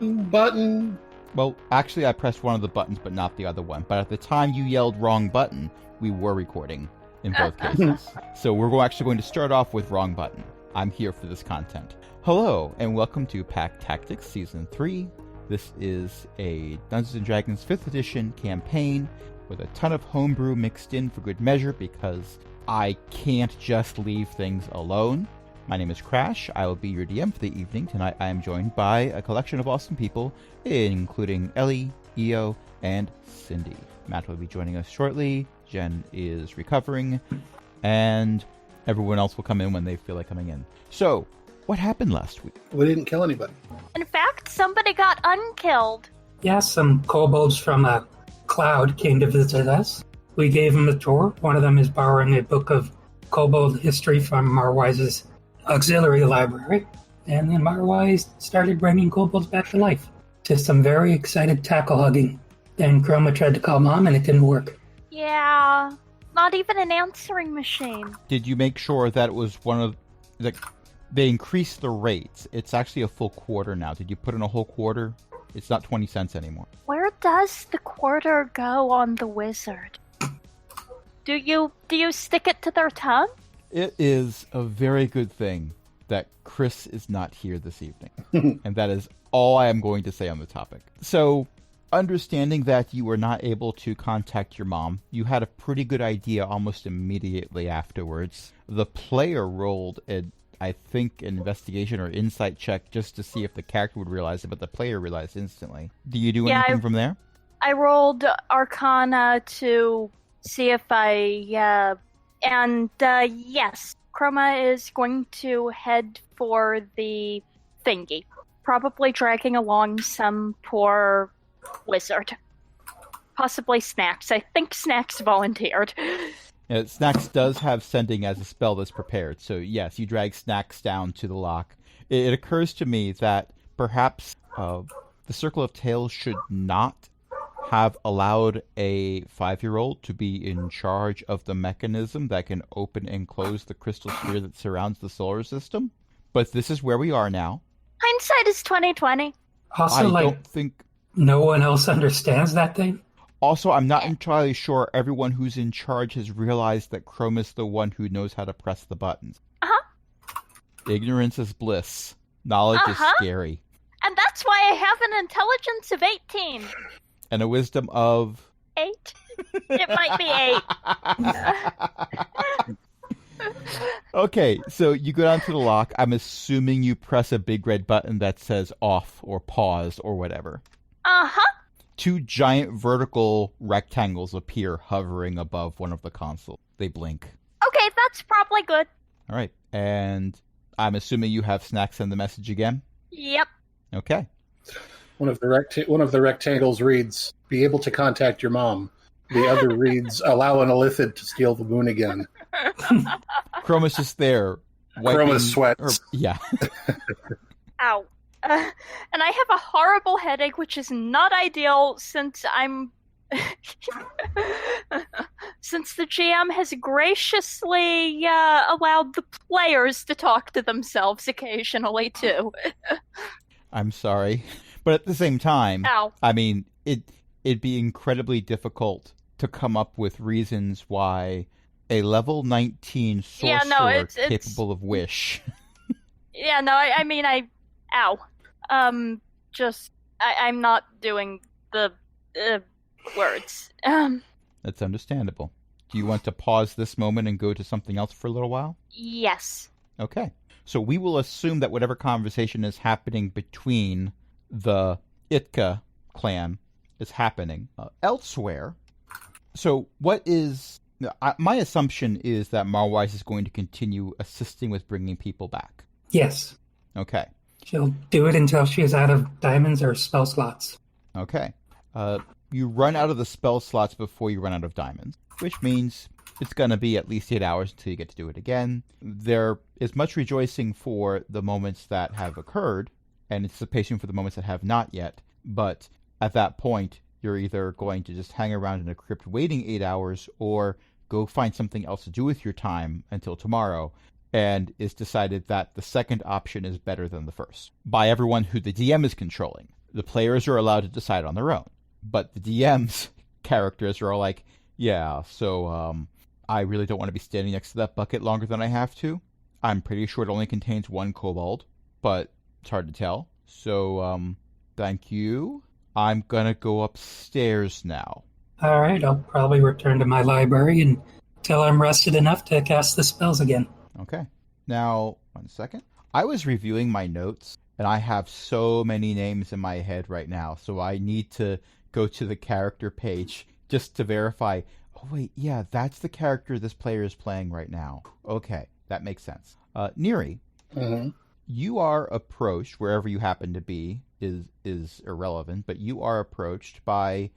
button. Well, actually, I pressed one of the buttons, but not the other one. But at the time you yelled wrong button, we were recording in both cases. So we're actually going to start off with wrong button. I'm here for this content. Hello, and welcome to Pack Tactics Season 3. This is a Dungeons & Dragons 5th edition campaign with a ton of homebrew mixed in for good measure because I can't just leave things alone. My name is Crash. I will be your DM for the evening. Tonight I am joined by a collection of awesome people, including Ellie, Io, and Cindy. Matt will be joining us shortly. Jen is recovering, and everyone else will come in when they feel like coming in. So, what happened last week? We didn't kill anybody. In fact, somebody got unkilled. Yeah, some kobolds from a cloud came to visit us. We gave them a tour. One of them is borrowing a book of kobold history from Marwise's auxiliary library. And then Marwise started bringing kobolds back to life. To some very excited tackle hugging. Then Chroma tried to call Mom and it didn't work. Yeah, not even an answering machine. Did you make sure that it was one of the... They increased the rates. It's actually a full quarter now. Did you put in a whole quarter? It's not 20 cents anymore. Where does the quarter go on the wizard? Do you stick it to their tongue? It is a very good thing that Chris is not here this evening. And that is all I am going to say on the topic. So, understanding that you were not able to contact your mom, you had a pretty good idea almost immediately afterwards. The player rolled I think, an investigation or insight check just to see if the character would realize it, but the player realized instantly. Do you do anything from there? I rolled Arcana to see if yes. Chroma is going to head for the thingy. Probably dragging along some poor wizard. Possibly Snacks. I think Snacks volunteered. Snacks does have sending as a spell that's prepared, so yes, you drag Snacks down to the lock. It occurs to me that perhaps the Circle of Tales should not have allowed a 5-year-old to be in charge of the mechanism that can open and close the crystal sphere that surrounds the solar system. But this is where we are now. Hindsight is 20/20. Also, don't think no one else understands that thing. Also, I'm not entirely sure everyone who's in charge has realized that Chroma's the one who knows how to press the buttons. Ignorance is bliss. Knowledge is scary. And that's why I have an intelligence of 18. And a wisdom of... 8? It might be 8. Okay, so you go down to the lock. I'm assuming you press a big red button that says off or pause or whatever. 2 giant vertical rectangles appear hovering above one of the consoles. They blink. Okay, that's probably good. All right, and I'm assuming you have Snacks send the message again? Yep. Okay. One of the rectangles reads, "Be able to contact your mom." The other reads, "Allow an Illithid to steal the moon again." Chroma's just there. Chroma sweats. Yeah. Ow. And I have a horrible headache, which is not ideal since since the GM has graciously allowed the players to talk to themselves occasionally, too. I'm sorry. But at the same time, Ow. I mean, it'd be incredibly difficult to come up with reasons why a level 19 sorcerer capable of wish. Yeah, no, I mean, ow. I'm not doing the words. That's understandable. Do you want to pause this moment and go to something else for a little while? Yes. Okay. So we will assume that whatever conversation is happening between the Itka clan is happening elsewhere. So what is... my assumption is that Marwise is going to continue assisting with bringing people back. Yes. Okay. She'll do it until she is out of diamonds or spell slots. Okay. You run out of the spell slots before you run out of diamonds, which means it's going to be at least 8 hours until you get to do it again. There is much rejoicing for the moments that have occurred, and anticipation for the moments that have not yet, but at that point, you're either going to just hang around in a crypt waiting 8 hours, or go find something else to do with your time until tomorrow, and it's decided that the second option is better than the first by everyone who the DM is controlling. The players are allowed to decide on their own, but the DM's characters are all like, yeah, so I really don't want to be standing next to that bucket longer than I have to. I'm pretty sure it only contains one kobold, but it's hard to tell. So, thank you. I'm gonna go upstairs now. All right, I'll probably return to my library until I'm rested enough to cast the spells again. Okay. Now, 1 second. I was reviewing my notes, and I have so many names in my head right now, so I need to go to the character page just to verify. Oh, wait, yeah, that's the character this player is playing right now. Okay, that makes sense. Neri, you are approached, wherever you happen to be is irrelevant, but you are approached by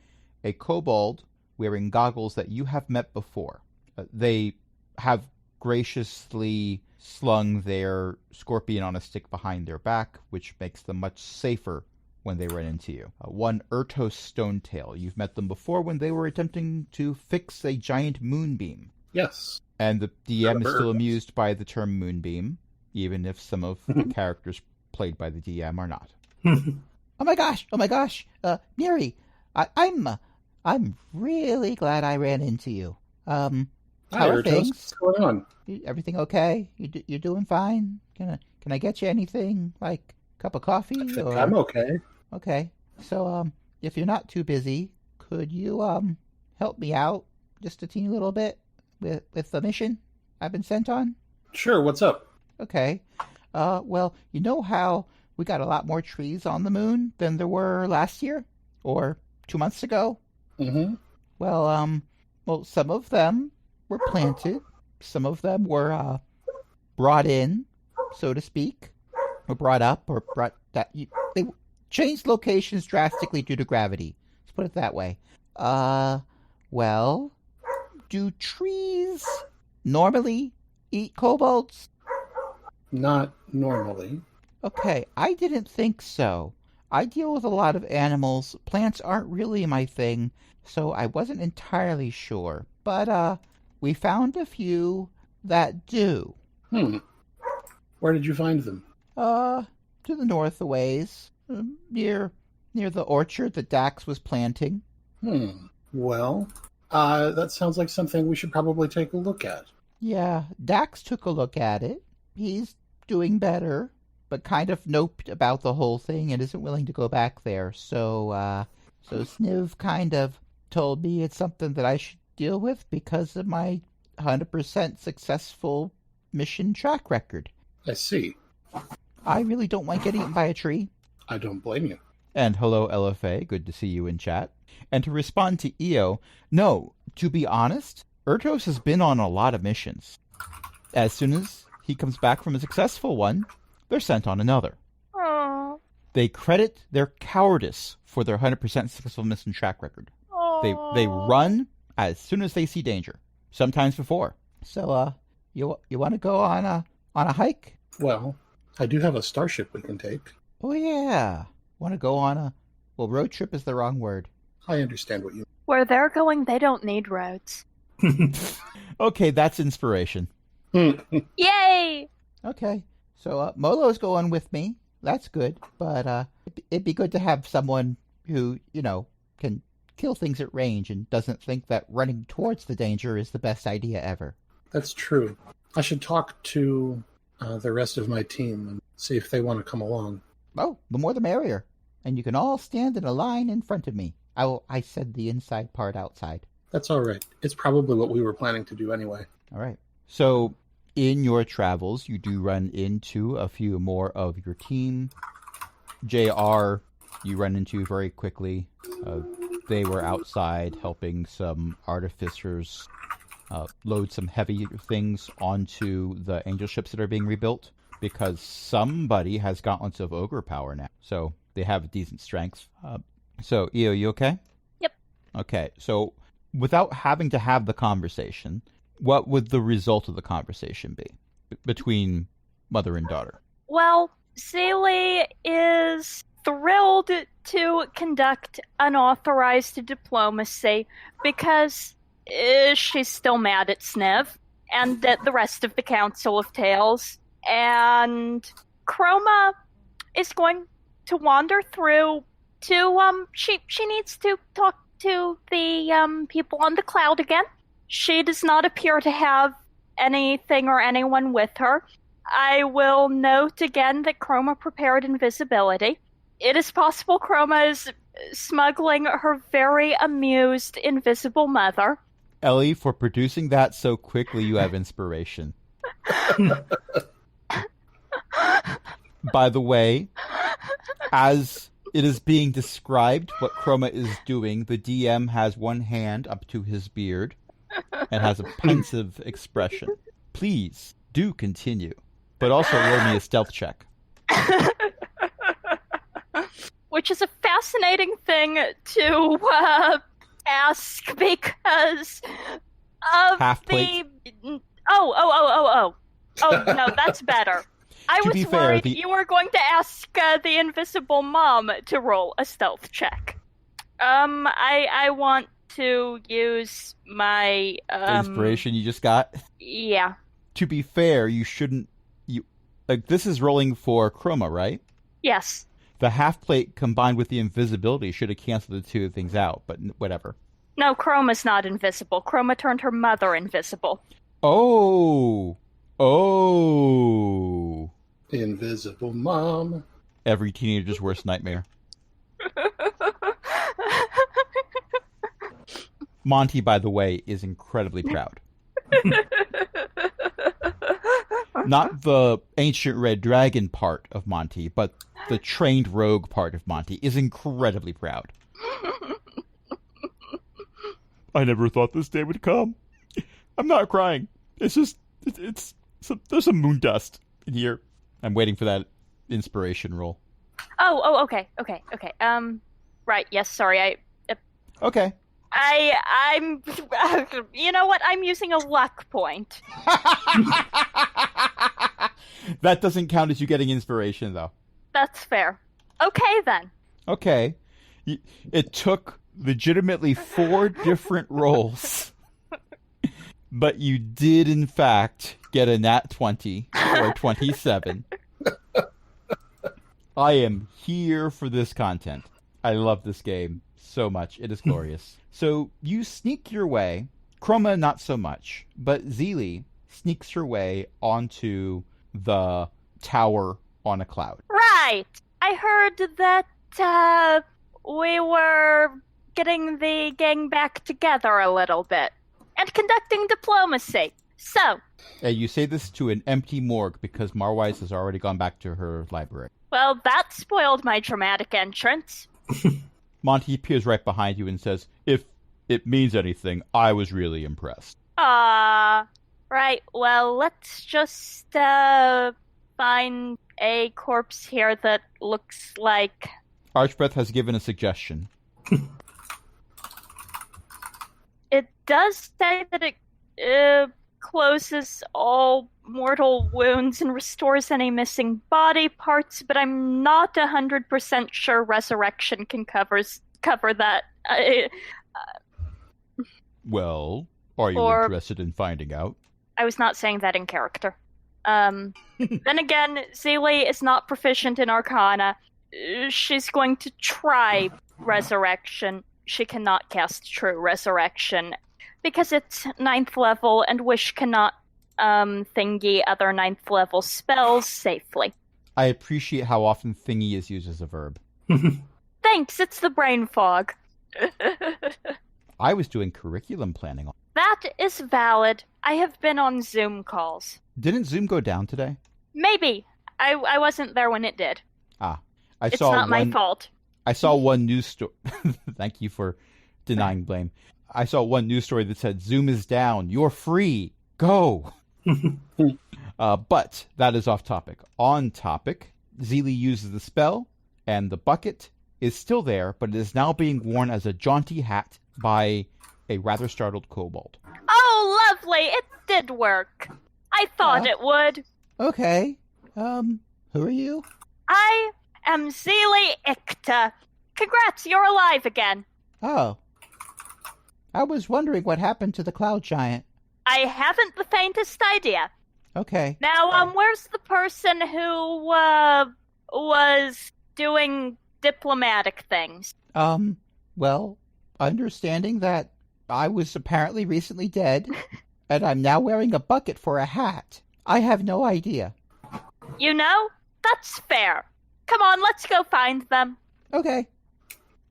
a kobold wearing goggles that you have met before. They have graciously slung their scorpion on a stick behind their back, which makes them much safer when they run into you. One Ertos Stonetail. You've met them before when they were attempting to fix a giant moonbeam. Yes. And the DM is still amused by the term moonbeam, even if some of the characters played by the DM are not. Oh my gosh! Neri, I'm really glad I ran into you. How are things? What's going on? Everything okay? You're doing fine? Can I get you anything, like a cup of coffee? I think I'm okay. Okay. So, if you're not too busy, could you help me out just a teeny little bit with the mission I've been sent on? Sure. What's up? Okay. Well, you know how we got a lot more trees on the moon than there were last year or 2 months ago? Mm-hmm. Well, some of them were planted. Some of them were brought in, so to speak, or brought up, or they changed locations drastically due to gravity. Let's put it that way. Well, do trees normally eat kobolds? Not normally. Okay, I didn't think so. I deal with a lot of animals. Plants aren't really my thing, so I wasn't entirely sure. But, we found a few that do. Where did you find them? To the north a ways. Near the orchard that Dax was planting. Well, that sounds like something we should probably take a look at. Yeah, Dax took a look at it. He's doing better, but kind of noped about the whole thing and isn't willing to go back there. So Sniv kind of told me it's something that I should deal with because of my 100% successful mission track record. I see. I really don't like getting eaten by a tree. I don't blame you. And hello, LFA. Good to see you in chat. And to respond to EO, no, to be honest, Ertos has been on a lot of missions. As soon as he comes back from a successful one, they're sent on another. Aww. They credit their cowardice for their 100% successful mission track record. They run as soon as they see danger, sometimes before. So, you want to go on a hike? Well, I do have a starship we can take. Oh yeah, want to go on road trip is the wrong word. I understand what you. Where they're going, they don't need roads. Okay, that's inspiration. Yay! Okay, so Molo's going with me. That's good, but it'd be good to have someone who, can kill things at range and doesn't think that running towards the danger is the best idea ever. That's true. I should talk to the rest of my team and see if they want to come along. Oh, the more the merrier. And you can all stand in a line in front of me. I said the inside part outside. That's all right. It's probably what we were planning to do anyway. All right. So, in your travels, you do run into a few more of your team. JR, you run into very quickly. They were outside helping some artificers load some heavy things onto the angel ships that are being rebuilt, because somebody has gauntlets of ogre power now. So, they have decent strength. So, Io, you okay? Yep. Okay, so without having to have the conversation, what would the result of the conversation be between mother and daughter? Well, Sealy is thrilled to conduct unauthorized diplomacy because she's still mad at Sniv and at the rest of the Council of Tales. And Chroma is going to wander through to she needs to talk to the people on the cloud again. She does not appear to have anything or anyone with her. I will note again that Chroma prepared invisibility. It is possible Chroma is smuggling her very amused invisible mother. Ellie, for producing that so quickly, you have inspiration. By the way, as it is being described what Chroma is doing, the DM has one hand up to his beard and has a pensive expression. Please do continue, but also roll me a stealth check. Which is a fascinating thing to ask because of Half plate. the... Oh, no, that's better. I To was be fair, worried you were going to ask the invisible mom to roll a stealth check. I want to use my... Inspiration you just got. Yeah. To be fair, you shouldn't... this is rolling for Chroma, right? Yes. The half plate combined with the invisibility should have canceled the two things out, but whatever. No, Chroma's not invisible. Chroma turned her mother invisible. Oh. Invisible mom. Every teenager's worst nightmare. Monty, by the way, is incredibly proud. Not the ancient red dragon part of Monty, but the trained rogue part of Monty is incredibly proud. I never thought this day would come. I'm not crying. It's just, there's some moon dust in here. I'm waiting for that inspiration roll. Oh, okay. Right, yes, sorry, Okay. I'm, you know what, I'm using a luck point. That doesn't count as you getting inspiration, though. That's fair. Okay, then. Okay. It took legitimately 4 different rolls. But you did, in fact, get a nat 20 or 27. I am here for this content. I love this game so much. It is glorious. So you sneak your way. Chroma, not so much. But Zeely sneaks her way onto the tower on a cloud. Right. I heard that we were getting the gang back together a little bit and conducting diplomacy. So, You say this to an empty morgue because Marwise has already gone back to her library. well, that spoiled my dramatic entrance. Monty appears right behind you and says, "If it means anything, I was really impressed." Right. Well, let's just find a corpse here that looks like... Archbeth has given a suggestion. It does say that it closes all mortal wounds and restores any missing body parts, but I'm not 100% sure resurrection can cover that. Well, are you Or- interested in finding out? I was not saying that in character. Then again, Zeely is not proficient in Arcana. She's going to try Resurrection. She cannot cast True Resurrection because it's 9th level, and Wish cannot thingy other 9th level spells safely. I appreciate how often thingy is used as a verb. Thanks, it's the brain fog. I was doing curriculum planning. That is valid. I have been on Zoom calls. Didn't Zoom go down today? Maybe. I wasn't there when it did. I It's saw not my fault. I saw one news story. Thank you for denying blame. I saw one news story that said, "Zoom is down. You're free. Go." But that is off topic. On topic, Zeely uses the spell, and the bucket is still there, but it is now being worn as a jaunty hat by a rather startled kobold. Oh, lovely! It did work. I thought it would. Okay. Who are you? I am Zeely Ikta. Congrats, you're alive again. Oh. I was wondering what happened to the cloud giant. I haven't the faintest idea. Okay. Now, where's the person who, was doing diplomatic things. Well, understanding that I was apparently recently dead, and I'm now wearing a bucket for a hat, I have no idea. You know, that's fair. Come on, let's go find them. Okay.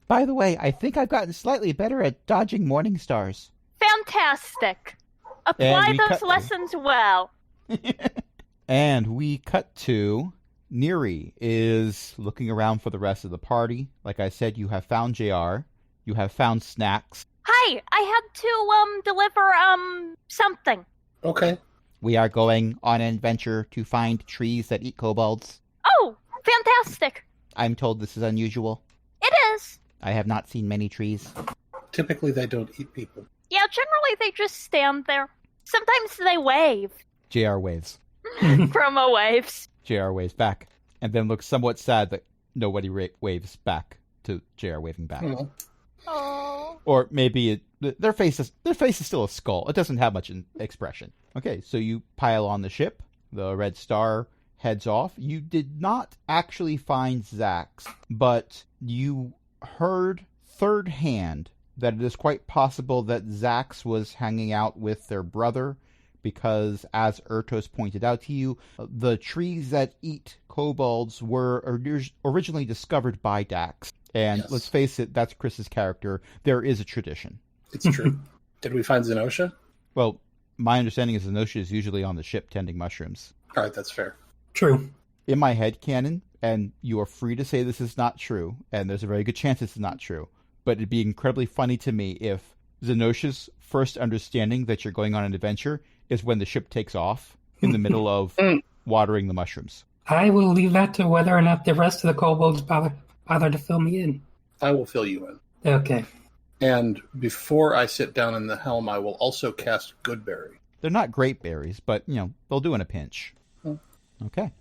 By the way, I think I've gotten slightly better at dodging morning stars. Fantastic. Apply And we those cut- lessons well. And we cut to Neri is looking around for the rest of the party. Like I said, you have found JR. You have found snacks. Hi, I had to deliver something. Okay. We are going on an adventure to find trees that eat kobolds. Oh, fantastic. I'm told this is unusual. It is. I have not seen many trees. Typically, they don't eat people. Yeah, generally they just stand there. Sometimes they wave. JR waves. Promo waves. JR waves back. And then looks somewhat sad that nobody waves back to JR waving back. Oh. Oh. Or maybe their face is still a skull. It doesn't have much expression. Okay, so you pile on the ship. The Red Star heads off. You did not actually find Zax, but you heard third hand that it is quite possible that Zax was hanging out with their brother, because, as Ertos pointed out to you, the trees that eat kobolds were originally discovered by Dax. And Yes. let's face it, that's Chris's character. There is a tradition. It's true. Did we find Zenosha? Well, my understanding is Zenosha is usually on the ship tending mushrooms. All right, that's fair. True. In my head canon, and you are free to say this is not true, and there's a very good chance it's not true, but it'd be incredibly funny to me if Zenosha's first understanding that you're going on an adventure is when the ship takes off in the middle of watering the mushrooms. I will leave that to whether or not the rest of the kobolds bother to fill me in. I will fill you in. Okay. And before I sit down in the helm, I will also cast Goodberry. They're not great berries, but, they'll do in a pinch. Hmm. Okay.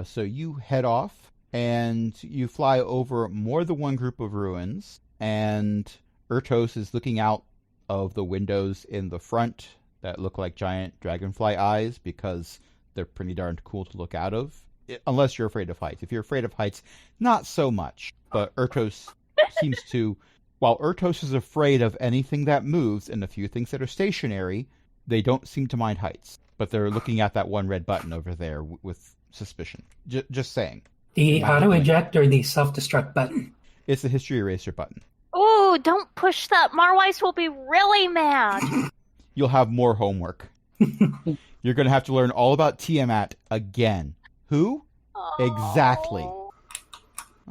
So you head off, and you fly over more than one group of ruins, and Ertos is looking out of the windows in the front that look like giant dragonfly eyes, because they're pretty darn cool to look out of. Unless you're afraid of heights. If you're afraid of heights, not so much. But Ertos seems to... While Ertos is afraid of anything that moves and a few things that are stationary, they don't seem to mind heights. But they're looking at that one red button over there with suspicion. Just saying. The auto-eject or the self-destruct button? It's the history eraser button. Ooh, don't push that. Marwise will be really mad. You'll have more homework. You're going to have to learn all about Tiamat again. Who? Exactly.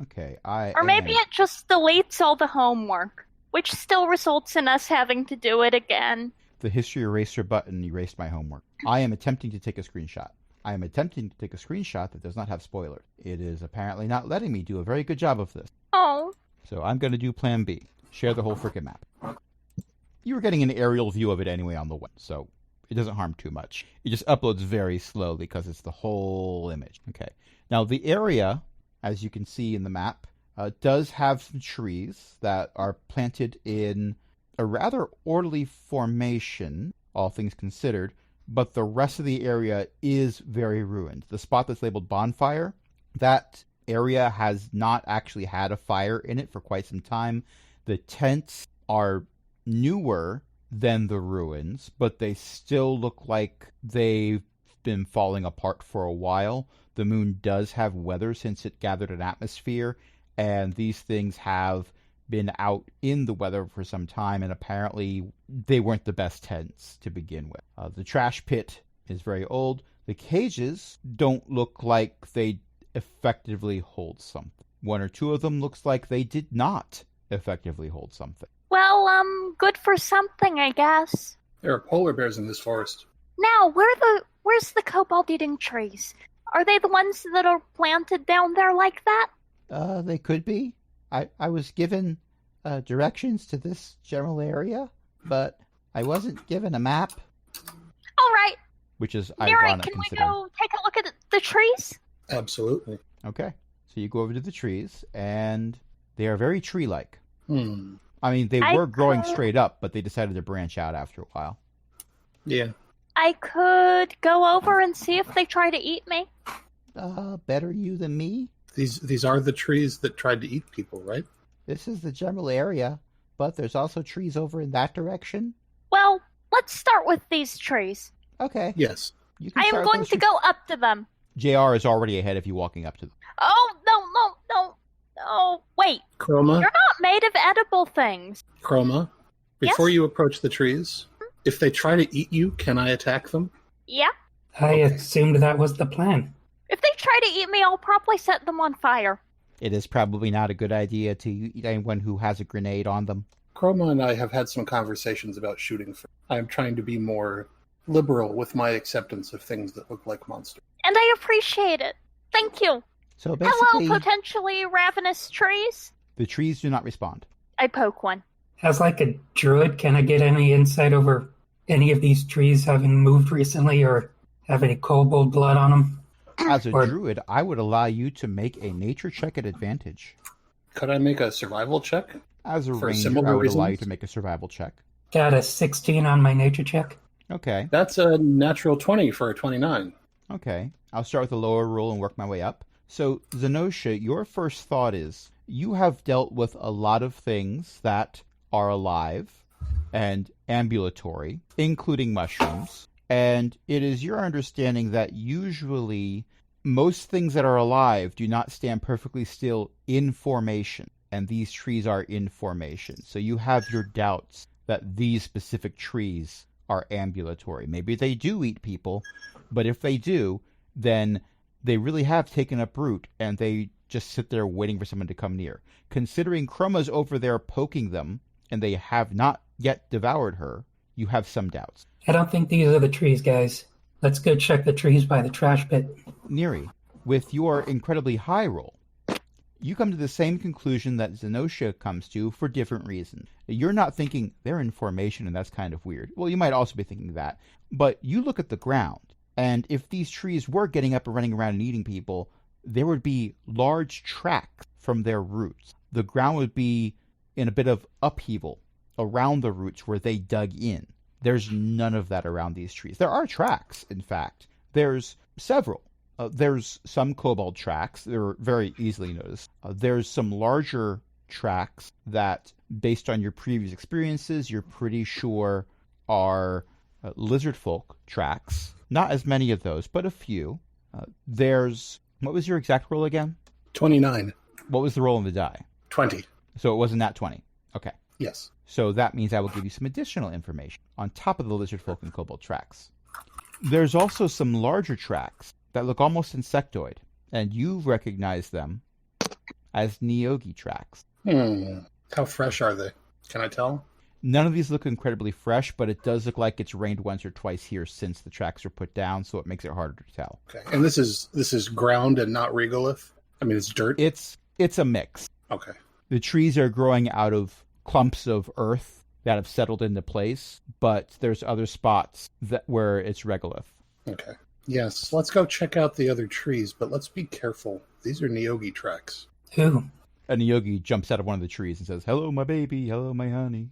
Okay, Or maybe it just deletes all the homework, which still results in us having to do it again. The history eraser button erased my homework. I am attempting to take a screenshot. I am attempting to take a screenshot that does not have spoilers. It is apparently not letting me do a very good job of this. Oh. So I'm going to do plan B. Share the whole frickin' map. You were getting an aerial view of it anyway on the web, so it doesn't harm too much. It just uploads very slowly because it's the whole image. Okay. Now the area, as you can see in the map, does have some trees that are planted in a rather orderly formation, all things considered, but the rest of the area is very ruined. The spot that's labeled bonfire, that area has not actually had a fire in it for quite some time. The tents are newer than the ruins, but they still look like they've been falling apart for a while. The moon does have weather since it gathered an atmosphere, and these things have been out in the weather for some time, and apparently they weren't the best tents to begin with. The trash pit is very old. The cages don't look like they effectively hold something. One or two of them looks like they did not effectively hold something. Well, good for something, I guess. There are polar bears in this forest. Now, where's the kobold-eating trees? Are they the ones that are planted down there like that? They could be. I was given directions to this general area, but I wasn't given a map. All right. Which is Neri, ironic can we considering. go take a look at the trees? Absolutely. Okay. So you go over to the trees, and they are very tree-like. Hmm. I mean, they were growing straight up, but they decided to branch out after a while. Yeah. I could go over and see if they try to eat me. Better you than me? These are the trees that tried to eat people, right? This is the general area, but there's also trees over in that direction. Well, let's start with these trees. Okay. Yes. You can I am start with going those to trees. go up to them. JR is already ahead of you walking up to them. Oh, no. Wait, Chroma, you're not made of edible things. Chroma, before Yes? you approach the trees, if they try to eat you, can I attack them? Yeah? I assumed that was the plan. If they try to eat me, I'll probably set them on fire. It is probably not a good idea to eat anyone who has a grenade on them. Chroma and I have had some conversations about shooting. I am trying to be more liberal with my acceptance of things that look like monsters. And I appreciate it. Thank you. So basically, Hello, potentially ravenous trees. the trees do not respond. I poke one. As like a druid, can I get any insight over any of these trees having moved recently or have any kobold blood on them? As a Or- druid, I would allow you to make a nature check at advantage. Could I make a survival check? As a For ranger, similar I would allow you reasons? to make a survival check. Got a 16 on my nature check. Okay. That's a natural 20 for a 29. Okay. I'll start with the lower roll and work my way up. So, Zenosha, your first thought is you have dealt with a lot of things that are alive and ambulatory, including mushrooms. And it is your understanding that usually most things that are alive do not stand perfectly still in formation. And these trees are in formation. So you have your doubts that these specific trees are ambulatory. Maybe they do eat people, but if they do, then they really have taken up root and they just sit there waiting for someone to come near. Considering Chroma's over there poking them and they have not yet devoured her, you have some doubts. I don't think these are the trees, guys. Let's go check the trees by the trash pit. Neri, with your incredibly high roll, you come to the same conclusion that Zenosha comes to for different reasons. You're not thinking they're in formation and that's kind of weird. Well, you might also be thinking that. But you look at the ground, and if these trees were getting up and running around and eating people, there would be large tracks from their roots. The ground would be in a bit of upheaval around the roots where they dug in. There's none of that around these trees. There are tracks, in fact. There's several. There's some kobold tracks. They're very easily noticed. There's some larger tracks that, based on your previous experiences, you're pretty sure are lizard folk tracks. Not as many of those, but a few. There's... What was your exact roll again? 29. What was the roll on the die? 20. So it wasn't that 20. Okay. Yes. So that means I will give you some additional information on top of the lizard folk and kobold tracks. There's also some larger tracks that look almost insectoid, and you recognize them as Neogi tracks. How fresh are they? Can I tell? None of these look incredibly fresh, but it does look like it's rained once or twice here since the tracks were put down, so it makes it harder to tell. Okay. And this is ground and not regolith? I mean, it's dirt? It's a mix. Okay. The trees are growing out of clumps of earth that have settled into place, but there's other spots where it's regolith. Okay. Yes, let's go check out the other trees, but let's be careful. These are Neogi tracks. Who? A Neogi jumps out of one of the trees and says, "Hello, my baby. Hello, my honey."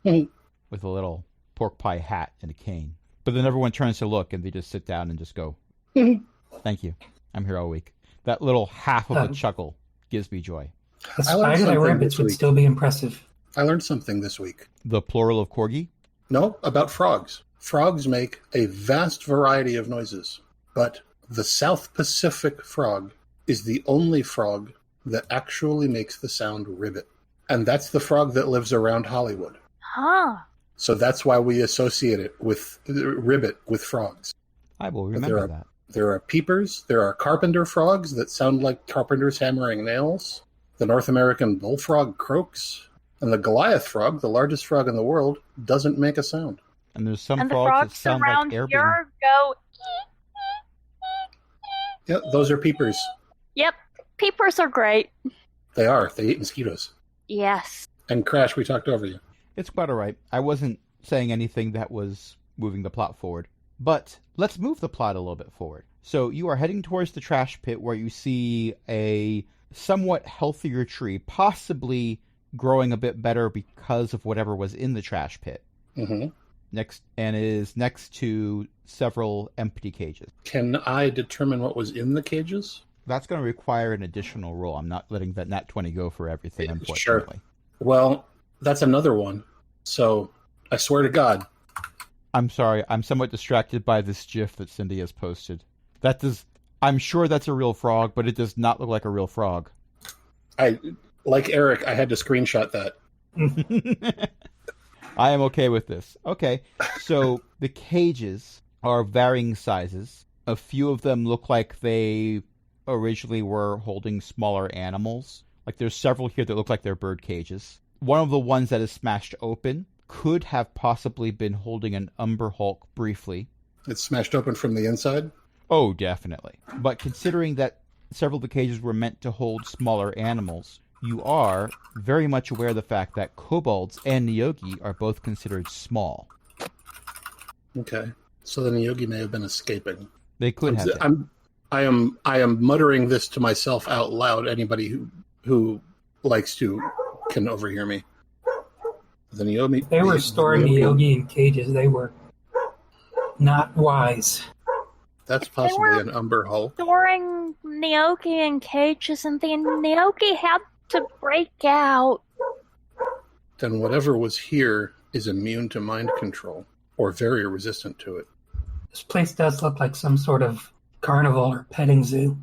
With a little pork pie hat and a cane. But then everyone turns to look and they just sit down and just go, "Thank you. I'm here all week." That little half of a chuckle gives me joy. A I learned spider that something rabbits this would week. still be impressive. I learned something this week. The plural of corgi? No, about frogs. Frogs make a vast variety of noises, but the South Pacific frog is the only frog that actually makes the sound ribbit. And that's the frog that lives around Hollywood. Huh. So that's why we associate it with ribbit with frogs. I will there remember are- that. There are peepers. There are carpenter frogs that sound like carpenters hammering nails. The North American bullfrog croaks. And the Goliath frog, the largest frog in the world, doesn't make a sound. And there's some And the frogs that frogs sound around like airborne. here go. Yeah, those are peepers. Yep, peepers are great. They are. They eat mosquitoes. Yes. And Crash, we talked over you. It's quite all right. I wasn't saying anything that was moving the plot forward. But let's move the plot a little bit forward. So you are heading towards the trash pit where you see a somewhat healthier tree, possibly growing a bit better because of whatever was in the trash pit. Mm-hmm. And it is next to several empty cages. Can I determine what was in the cages? That's going to require an additional roll. I'm not letting that nat 20 go for everything, Sure. unfortunately. Well, that's another one. So, I swear to God. I'm sorry. I'm somewhat distracted by this GIF that Cindy has posted. I'm sure that's a real frog, but it does not look like a real frog. Like Eric, I had to screenshot that. I am okay with this. Okay, so the cages are varying sizes. A few of them look like they originally were holding smaller animals. Like there's several here that look like they're bird cages. One of the ones that is smashed open could have possibly been holding an Umber Hulk briefly. It's smashed open from the inside? Oh, definitely. But considering that several of the cages were meant to hold smaller animals, you are very much aware of the fact that kobolds and Neogi are both considered small. Okay. So the Neogi may have been escaping. They could have been. I am muttering this to myself out loud. Anybody who likes to can overhear me. The Neogi. They were storing Neogi in cages. They were not wise. That's possibly an Umber Hulk. Storing Neogi in cages, and the Neogi had to break out. Then whatever was here is immune to mind control, or very resistant to it. This place does look like some sort of carnival or petting zoo.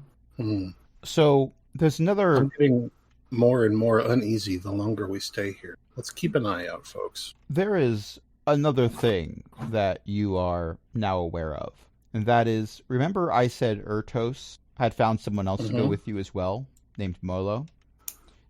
So there's another... I'm getting more and more uneasy the longer we stay here. Let's keep an eye out, folks. There is another thing that you are now aware of. And that is, remember I said Ertos had found someone else to go with you as well, named Molo?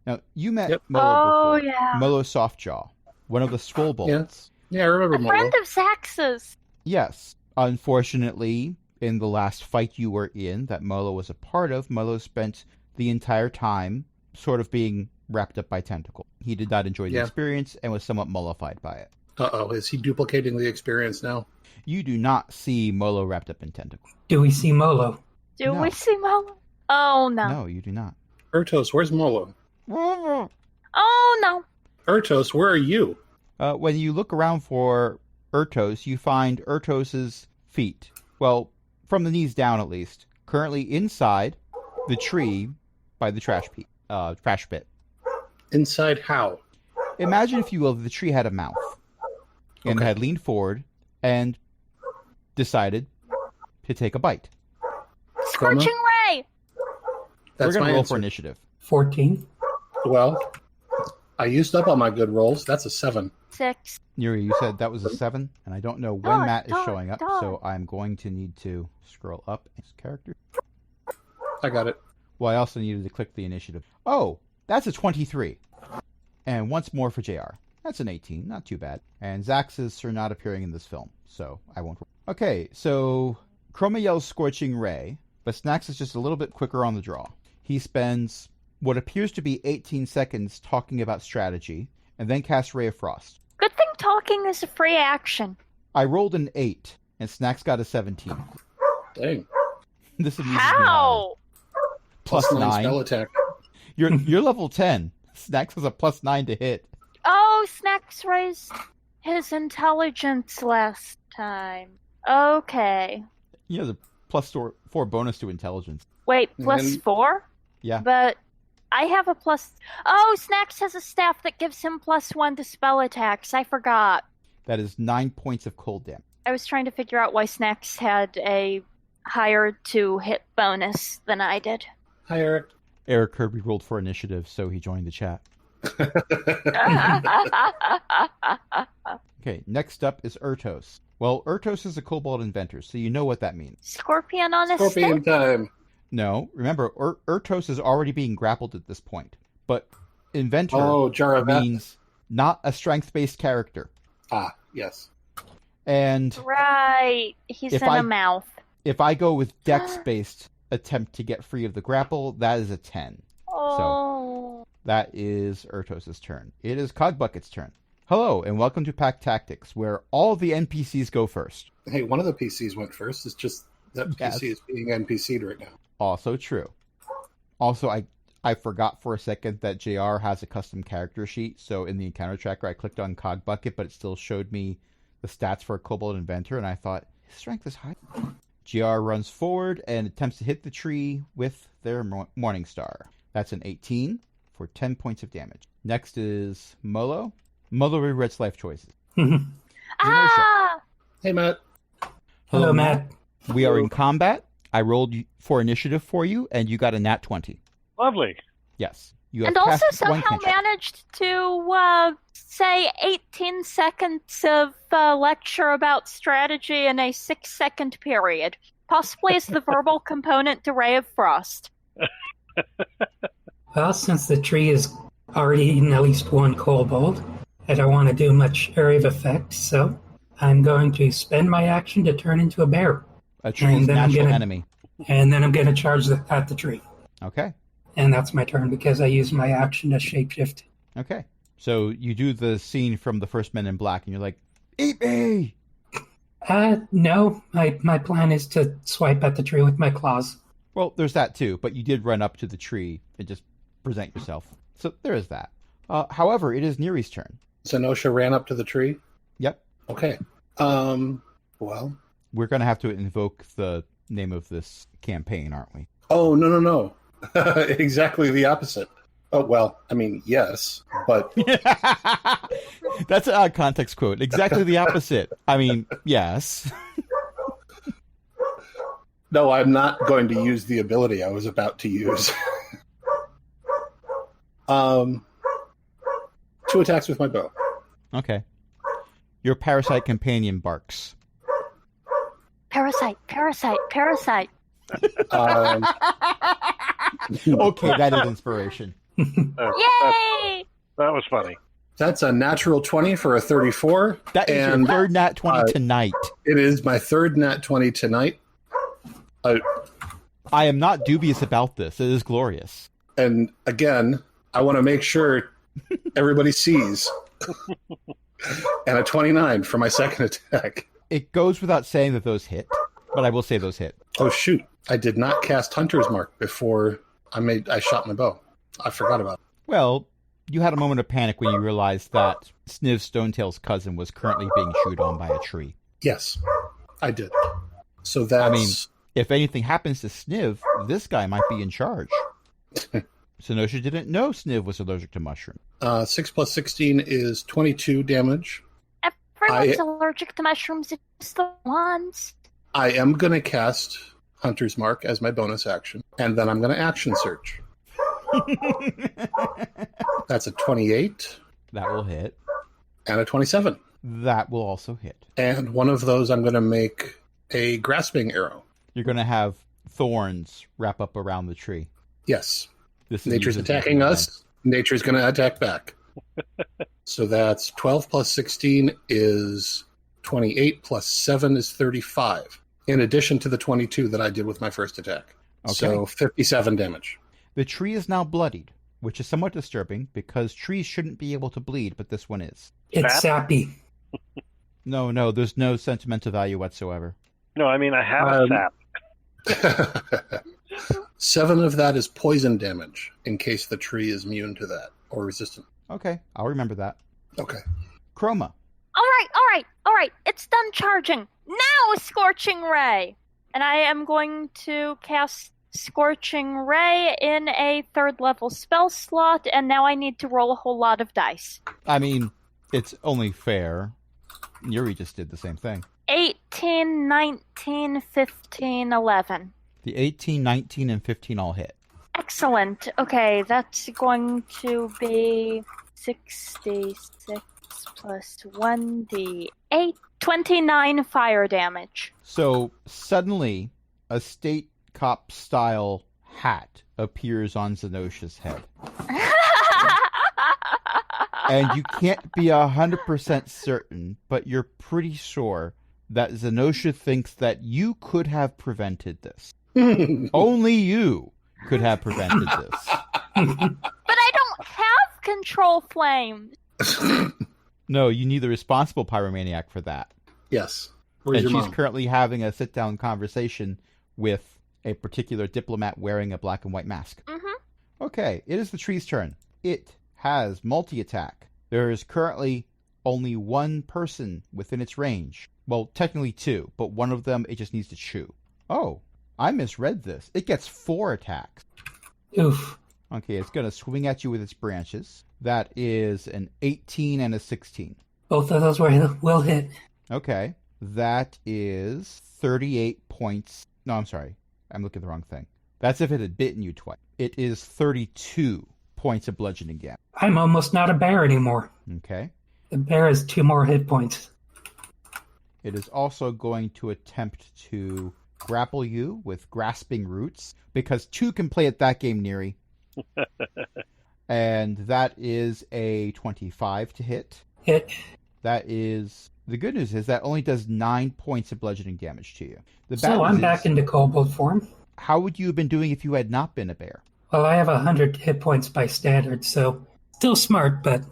Now, you met Molo before. Yeah. Molo Softjaw, one of the Skullbolts. Yeah, I remember A Molo. friend of Zax's. Yes. Unfortunately, in the last fight you were in, that Molo was a part of, Molo spent the entire time sort of being wrapped up by tentacle. He did not enjoy the experience and was somewhat mollified by it. Uh-oh, is he duplicating the experience now? You do not see Molo wrapped up in tentacle. Do we see Molo? Do No. we see Molo? Oh, no. No, you do not. Ertos, where's Molo? Oh, no. Ertos, where are you? When you look around for Ertos, you find Ertos's feet. Well, from the knees down at least. Currently inside the tree by the trash pit. Inside how? Imagine, if you will, the tree had a mouth. And Okay. had leaned forward and decided to take a bite. Scorching Ray! We're That's going my to roll answer. for initiative. 14. Well, I used up all my good rolls. That's a 7. 6. Yuri, you said that was a 7, and I don't know when Dog, Matt is dog, showing up, dog. so I'm going to need to scroll up his character. I got it. Well, I also needed to click the initiative. Oh, that's a 23. And once more for JR. That's an 18, not too bad. And Zax's are not appearing in this film, so I won't. Okay, so Chroma yells Scorching Ray, but Snacks is just a little bit quicker on the draw. He spends what appears to be 18 seconds talking about strategy, and then casts Ray of Frost. Good thing talking is a free action. I rolled an 8, and Snacks got a 17. Dang. This amuses me How? Plus +9 9. spell attack. You're level 10. Snacks has a plus 9 to hit. Oh, Snacks raised his intelligence last time. Okay. He has a plus 4 bonus to intelligence. Wait, And plus then- 4? Yeah. But I have a plus... Oh, Snacks has a staff that gives him +1 to spell attacks. I forgot. That is 9 points of cold damage. I was trying to figure out why Snacks had a higher to hit bonus than I did. Hi, Eric. Eric Kirby rolled for initiative, so he joined the chat. Okay, next up is Ertos. Well, Ertos is a kobold inventor, so you know what that means. Scorpion on a Scorpion stick? time. No, remember, Ertos is already being grappled at this point. But inventor Oh, Jaravet. means not a strength-based character. Ah, yes. And Right. He's If in I- a mouth. if I go with dex-based attempt to get free of the grapple, that is a 10. Oh. That is Ertos' turn. It is Cogbucket's turn. Hello, and welcome to Pack Tactics, where all the NPCs go first. Hey, one of the PCs went first. It's just that Yes. PC is being NPC'd right now. Also true. Also, I forgot for a second that JR has a custom character sheet, so in the encounter tracker I clicked on Cogbucket, but it still showed me the stats for a Kobold Inventor, and I thought, his strength is high. GR runs forward and attempts to hit the tree with their Morning Star. That's an 18 for 10 points of damage. Next is Molo. Molo regrets life choices. Ah! Hey, Matt. Hello, Matt. We are in combat. I rolled for initiative for you, and you got a nat 20. Lovely. Yes. You have And also cast one somehow cantrip. managed to say 18 seconds of lecture about strategy in a 6-second period. Possibly as the verbal component to Ray of Frost. Well, since the tree has already eaten at least one kobold, I don't want to do much area of effect, so I'm going to spend my action to turn into a bear. A tree's and then I'm natural gonna- enemy. And then I'm going to charge at the tree. Okay. And that's my turn because I used my action to shapeshift. Okay. So you do the scene from the first Men in Black, and you're like, eat me! No. My plan is to swipe at the tree with my claws. Well, there's that too, but you did run up to the tree and just present yourself. So there is that. However, it is Neri's turn. Zenosha ran up to the tree. Yep. Okay. Well. We're going to have to invoke the name of this campaign, aren't we? Oh, no. Exactly the opposite. Oh, well, I mean, yes, but That's an odd context quote. Exactly the opposite. I mean, yes. no, I'm not going to use the ability I was about to use. 2 attacks with my bow. Okay. Your parasite companion barks. Parasite. Um, Okay, that is inspiration. Yay! That was funny. That's a natural 20 for a 34. That is and your third nat 20 uh, tonight. It is my third nat 20 tonight. I am not dubious about this. It is glorious. And again, I want to make sure everybody sees. And a 29 for my second attack. It goes without saying that those hit, but I will say those hit. Oh, shoot. I did not cast Hunter's Mark before I shot my bow. I forgot about it. Well, you had a moment of panic when you realized that Sniv Stonetail's cousin was currently being chewed on by a tree. Yes, I did. So that's... I mean, if anything happens to Sniv, this guy might be in charge. Zenosha didn't know Sniv was allergic to mushroom. 6 plus 16 is 22 damage. Everyone's allergic to mushrooms, it's the ones. I am going to cast Hunter's Mark as my bonus action, and then I'm going to action search. That's a 28 That will hit. and a 27. That will also hit. And one of those I'm going to make a grasping arrow. You're going to have thorns wrap up around the tree. Yes. This is Nature's used as attacking a us. Nature's going to attack back. So that's 12 plus 16 is 28 plus 7 is 35. In addition to the 22 that I did with my first attack. Okay. So 57 damage. The tree is now bloodied, which is somewhat disturbing because trees shouldn't be able to bleed, but this one is. It's sappy. No, there's no sentimental value whatsoever. No, I mean, I have a sap. 7 of that is poison damage in case the tree is immune to that or resistant. Okay, I'll remember that. Okay. Chroma. All right. It's done charging. Now, Scorching Ray. And I am going to cast Scorching Ray in a 3rd level spell slot, and now I need to roll a whole lot of dice. I mean, it's only fair. Yuri just did the same thing. 18, 19, 15, 11. The 18, 19, and 15 all hit. Excellent. Okay, that's going to be 66 plus 1d8. 29 fire damage. So suddenly, a state cop style hat appears on Zenosha's head. And you can't be 100% certain, but you're pretty sure that Zenosha thinks that you could have prevented this. Only you could have prevented this. But I don't have control flames. No, you need the responsible pyromaniac for that. Yes. Where's And your she's mom? currently having a sit-down conversation with a particular diplomat wearing a black and white mask. Mm-hmm. Okay, it is the tree's turn. It has multi-attack. There is currently only one person within its range. Well, technically 2, but one of them it just needs to chew. Oh, I misread this. It gets 4 attacks. Oof. Okay, it's going to swing at you with its branches. That is an 18 and a 16. Both of those will hit. Okay, that is 38 points. No, I'm sorry. I'm looking at the wrong thing. That's if it had bitten you twice. It is 32 points of bludgeoning damage. I'm almost not a bear anymore. Okay. The bear has 2 more hit points. It is also going to attempt to grapple you with grasping roots, because 2 can play at that game, Neri. And that is a 25 to hit. Hit. That is... The good news is that only does 9 points of bludgeoning damage to you. The bad So I'm news back is, into kobold form. how would you have been doing if you had not been a bear? Well, I have 100 hit points by standard, so still smart, but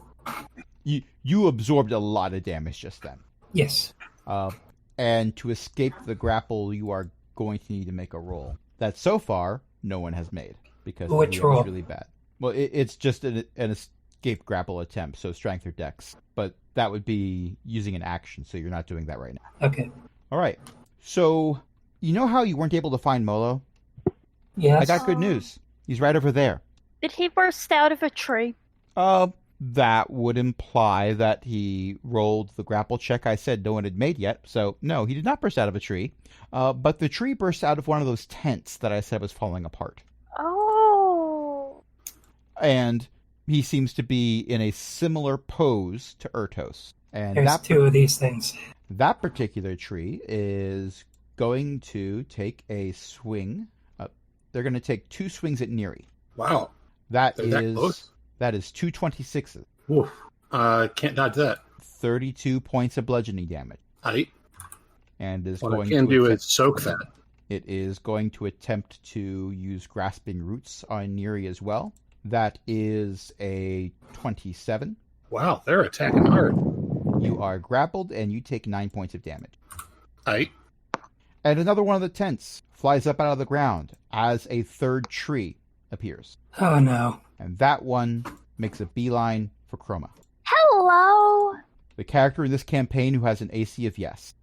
You absorbed a lot of damage just then. yes. And to escape the grapple, you are going to need to make a roll that so far no one has made, because Which it roll? was really bad. Well, it's just an escape grapple attempt, so strength or dex. But that would be using an action, so you're not doing that right now. Okay. All right. So, you know how you weren't able to find Molo? Yes. I got good news. He's right over there. Did he burst out of a tree? That would imply that he rolled the grapple check I said no one had made yet. So, no, he did not burst out of a tree. But the tree burst out of one of those tents that I said was falling apart. Oh. And he seems to be in a similar pose to Ertos. And There's that 2 of these things. That particular tree is going to take a swing. They're going to take 2 swings at Neri. Wow. That They're that close? is 2 26s. Oof. Can't dodge that. 32 points of bludgeoning damage. Aight. And is What I going can to do attempt, is soak that. It is going to attempt to use grasping roots on Neri as well. That is a 27. Wow, they're attacking hard. You are grappled and you take 9 points of damage. Aight. And another one of the tents flies up out of the ground as a 3rd tree appears. Oh no. And that one makes a beeline for Chroma, Hello. the character in this campaign who has an AC of yes.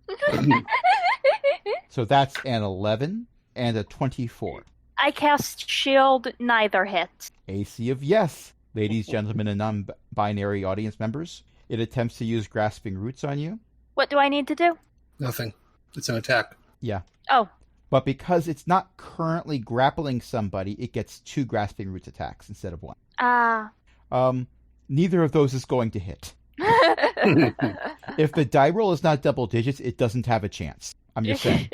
So that's an 11 and a 24. I cast shield, neither hit. AC of yes, ladies, gentlemen, and non-binary audience members. It attempts to use grasping roots on you. What do I need to do? Nothing. It's an attack. Yeah. Oh, But because it's not currently grappling somebody, it gets 2 grasping roots attacks instead of 1. Neither of those is going to hit. If the die roll is not double digits, it doesn't have a chance. I'm just saying.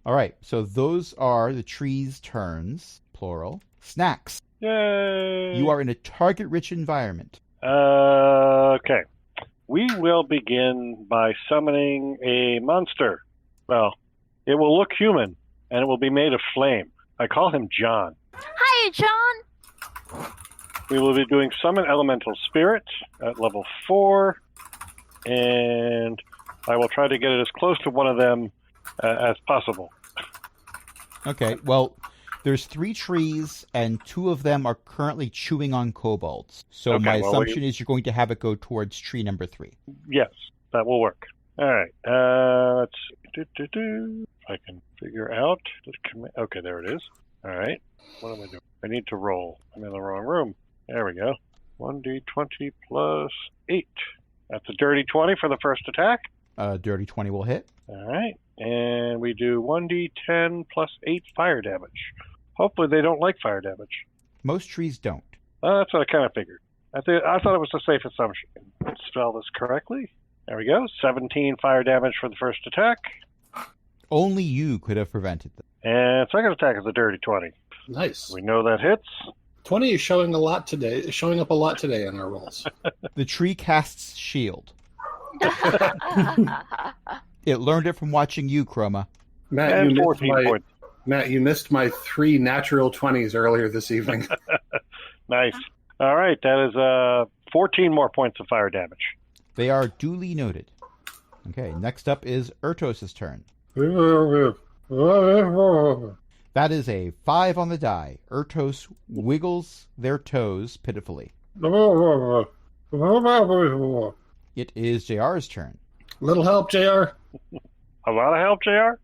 All right, so those are the tree's turns, plural. Snacks. Yay! You are in a target-rich environment. Okay. We will begin by summoning a monster. Well, it will look human, and it will be made of flame. I call him John. Hi, John. We will be doing Summon Elemental Spirit at level 4, and I will try to get it as close to one of them as possible. Okay, well, there's 3 trees, and 2 of them are currently chewing on kobolds. So Okay, my well, assumption is you're going to have it go towards tree number 3. Yes, that will work. All right. Let's see. If I can figure out. Okay, there it is. All right. What am I doing? I need to roll. I'm in the wrong room. There we go. 1d20 plus 8. That's a dirty 20 for the first attack. Dirty 20 will hit. All right. And we do 1d10 plus 8 fire damage. Hopefully they don't like fire damage. Most trees don't. That's what I kind of figured. I thought it was a safe assumption. Let's spell this correctly. There we go. 17 fire damage for the first attack. Only you could have prevented them. And second attack is a dirty 20. Nice. We know that hits. 20 is showing a lot today. It's showing up a lot today in our rolls. The tree casts shield. It learned it from watching you, Chroma. Matt, And you missed 14 my, points. Matt, you missed my 3 natural 20s earlier this evening. Nice. All right. That is 14 more points of fire damage. They are duly noted. Okay, next up is Ertos' turn. That is a 5 on the die. Ertos wiggles their toes pitifully. It is JR's turn. Little help, JR. A lot of help, JR?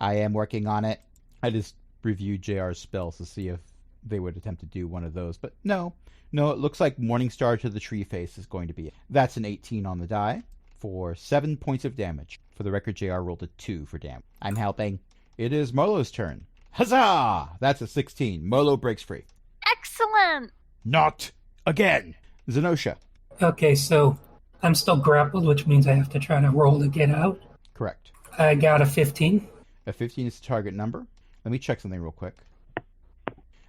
I am working on it. I just reviewed JR's spells to see if they would attempt to do one of those. But no, it looks like Morningstar to the tree face is going to be it. That's an 18 on the die for 7 points of damage. For the record, JR rolled a 2 for damage. I'm helping. It is Molo's turn. Huzzah! That's a 16. Molo breaks free. Excellent. Not again. Zenosha. Okay, so I'm still grappled, which means I have to try to roll to get out. Correct. I got a 15. A 15 is the target number. Let me check something real quick.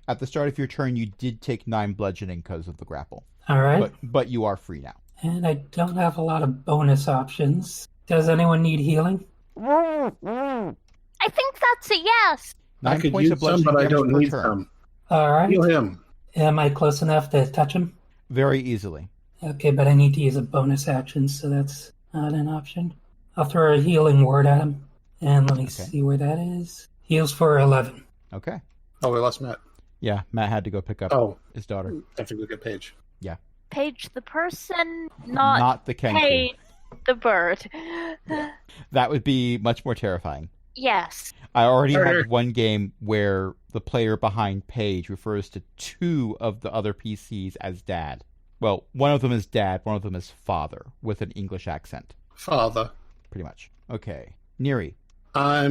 At the start of your turn, you did take 9 bludgeoning because of the grapple. All right. But you are free now. And I don't have a lot of bonus options. Does anyone need healing? I think that's a yes. 9 I could points of use some, bludgeoning but I damage don't per need turn. some. All right. Heal him. Am I close enough to touch him? Very easily. Okay, but I need to use a bonus action, so that's not an option. I'll throw a healing word at him. And let me see where that is. Heals for 11. Okay. Oh, we lost Matt. Yeah, Matt had to go pick up Oh, his daughter. I have to look at Paige. Paige, the person, not the Kenku. Paige, the bird. That would be much more terrifying. Yes. I already Murder. had one game where the player behind Paige refers to 2 of the other PCs as dad. Well, one of them is dad, one of them is father, with an English accent. Father. Pretty much. Okay. Neri. I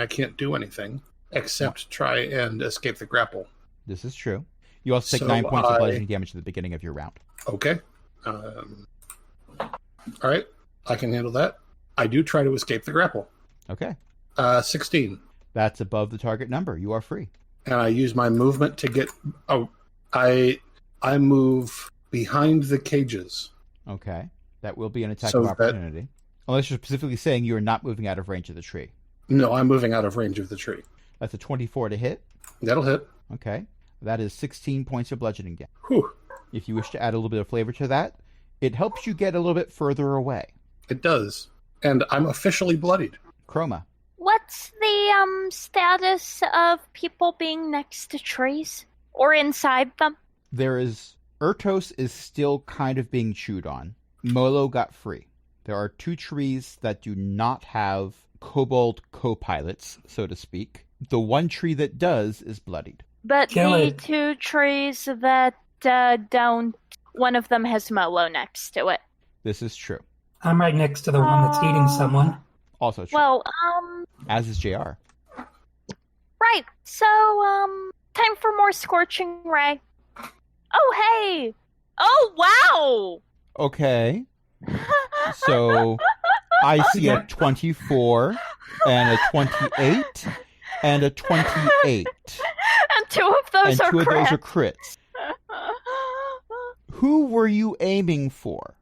can't do anything except try and escape the grapple. This is true. You also take So 9 points of I- bludgeoning damage at the beginning of your round. Okay. All right. I can handle that. I do try to escape the grapple. Okay. 16. That's above the target number. You are free. And I use my movement to get... Oh, I move behind the cages. Okay. That will be an attack So of that- opportunity. Unless you're specifically saying you are not moving out of range of the tree. No, I'm moving out of range of the tree. That's a 24 to hit. That'll hit. Okay. That is 16 points of bludgeoning damage. Whew. If you wish to add a little bit of flavor to that, it helps you get a little bit further away. It does. And I'm officially bloodied. Chroma. What's the status of people being next to trees or inside them? There is... Ertos is still kind of being chewed on. Molo got free. There are 2 trees that do not have kobold co-pilots, so to speak. The one tree that does is bloodied. But Kill the it. 2 trees that don't, one of them has Molo next to it. This is true. I'm right next to the one that's eating someone. Also true. Well, As is JR. right. So, time for more Scorching Ray. Oh, hey! Oh, Okay. So I see a 24 and a 28 and a 28. And 2 of those And are 2 of those are crits. crits. Who were you aiming for?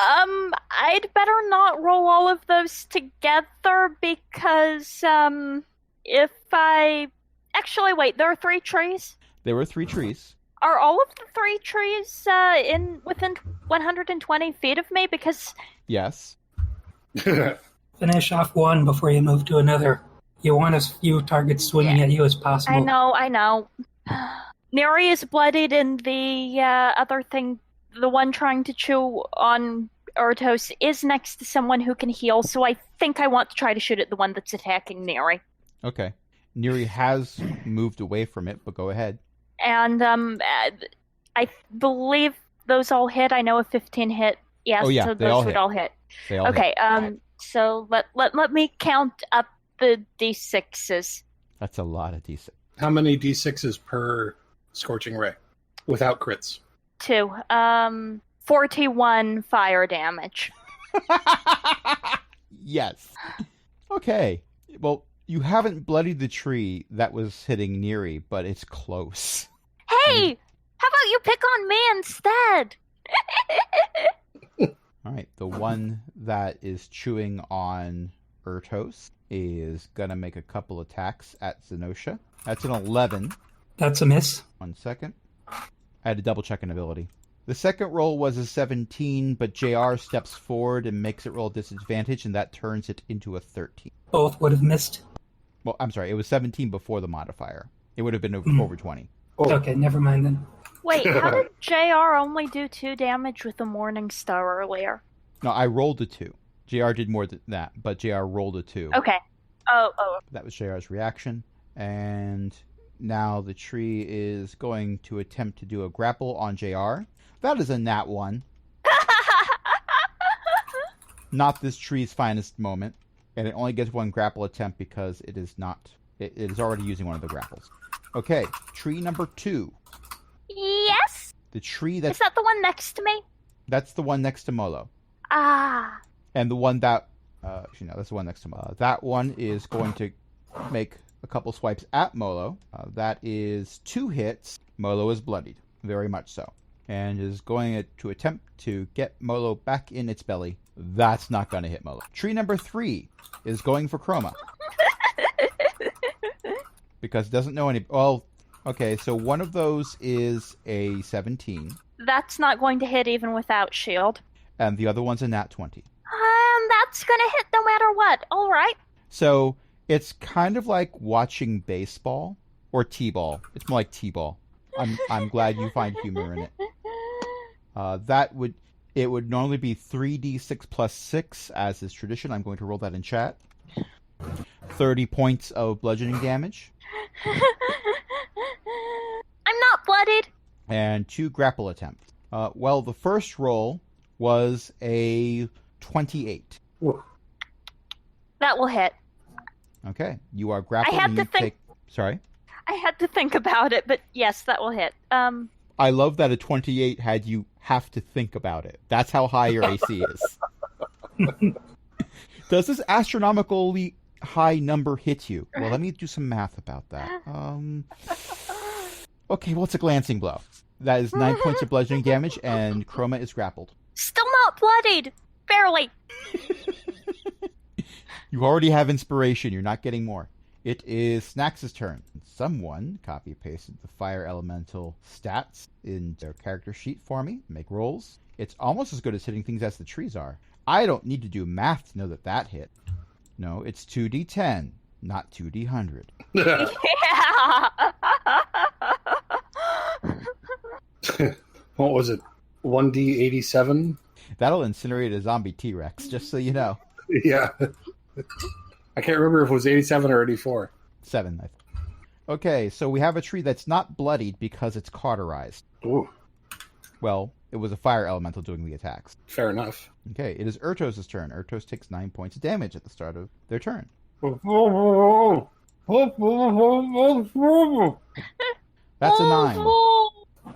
I'd better not roll all of those together because, if I... Actually, wait, there are 3 trees? There were 3 trees. Are all of the 3 trees, within 120 feet of me? Because... Yes. Finish off one before you move to another. You want as few targets swinging at you as possible. I know. Neri is bloodied and the, other thing, the one trying to chew on Ertos is next to someone who can heal, so I think I want to try to shoot at the one that's attacking Neri. Okay. Neri has moved away from it, but go ahead. And I believe those all hit. I know a 15 hit. Yes, Oh, yeah, so they those all would hit. all hit. They all Okay, hit. so let me count up the d6s. That's a lot of D6. How many d6s per Scorching Ray? Without crits. 2. 41 fire damage. Yes. Okay. Well, you haven't bloodied the tree that was hitting Neri, but it's close. Hey, how about you pick on me instead? All right. The one that is chewing on Ertos is going to make a couple attacks at Zenosha. That's an 11. That's a miss. 1 second. I had to double check an ability. The second roll was a 17, but JR steps forward and makes it roll disadvantage, and that turns it into a 13. Both would have missed. Well, I'm sorry, it was 17 before the modifier. It would have been over 20. Oh, Okay, never mind then. Wait, how did JR only do 2 damage with the Morning Star earlier? No, I rolled a 2. JR did more than that, but JR rolled a 2. Okay. Oh. That was JR's reaction. And now the tree is going to attempt to do a grapple on JR. That is a nat 1. Not this tree's finest moment. And it only gets 1 grapple attempt because it is not... It is already using one of the grapples. Okay, tree number 2. Yes? The tree Is that's... that the one next to me? That's the one next to Molo. Ah. And the one that... actually, no, that's the one next to Molo. That one is going to make a couple swipes at Molo. That is 2 hits. Molo is bloodied. Very much so. And is going to attempt to get Molo back in its belly. That's not going to hit Molo. Tree number 3 is going for Chroma. Because it doesn't know any... Well, okay, so one of those is a 17. That's not going to hit even without shield. And the other one's a nat 20. That's going to hit no matter what. All right. So it's kind of like watching baseball or t-ball. It's more like t-ball. I'm glad you find humor in it. It would normally be 3d6 plus 6 as is tradition. I'm going to roll that in chat. 30 points of bludgeoning damage. I'm not blooded. And 2 grapple attempts. Well, the first roll was a 28. That will hit. Okay, you are grappled. I had and to you think- take... Sorry? I had to think about it, but yes, that will hit. I love that a 28 had you have to think about it. That's how high your AC is. Does this astronomically high number hit you? Well, let me do some math about that. Okay, well, it's a glancing blow. That is 9 points of bludgeoning damage, and Chroma is grappled. Still not bloodied. Barely. You already have inspiration. You're not getting more. It is Snax's turn. Someone copy-pasted the fire elemental stats in their character sheet for me. Make rolls. It's almost as good as hitting things as the trees are. I don't need to do math to know that that hit. No, it's 2d10, not 2d100. Yeah. What was it? 1d87? That'll incinerate a zombie T-Rex, just so you know. Yeah. I can't remember if it was 87 or 84. 7, I think. Okay, so we have a tree that's not bloodied because it's cauterized. Ooh, Well, it was a fire elemental doing the attacks. fair enough. Okay, it is Ertos' turn. Ertos takes 9 points of damage at the start of their turn. That's a 9.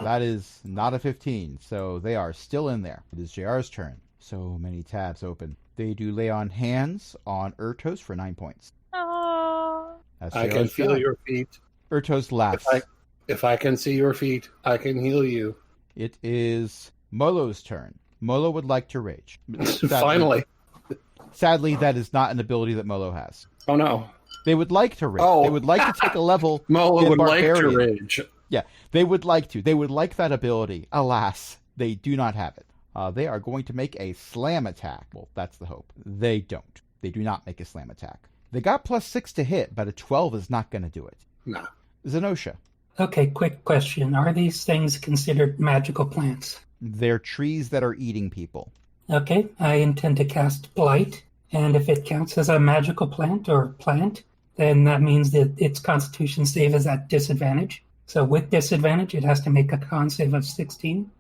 That is not a 15, so they are still in there. It is JR's turn. So many tabs open. They do lay on hands on Ertos for 9 points. Oh. That's I can JR's feel turn. your feet. Ertos laughs. If I can see your feet, I can heal you. It is Molo's turn. Molo would like to rage. Finally. Sadly, that is not an ability that Molo has. Oh no. They would like to rage. Oh. They would like to take a level. Molo in would like to Barbarian. rage. Yeah, they would like to. They would like that ability. Alas, they do not have it. They are going to make a slam attack. Well, that's the hope. They don't. They do not make a slam attack. They got +6 to hit, but a 12 is not going to do it. No. Zenosha. Okay, quick question. Are these things considered magical plants? They're trees that are eating people. Okay, I intend to cast Blight, and if it counts as a magical plant or plant, then that means that its constitution save is at disadvantage. So with disadvantage, it has to make a con save of 16.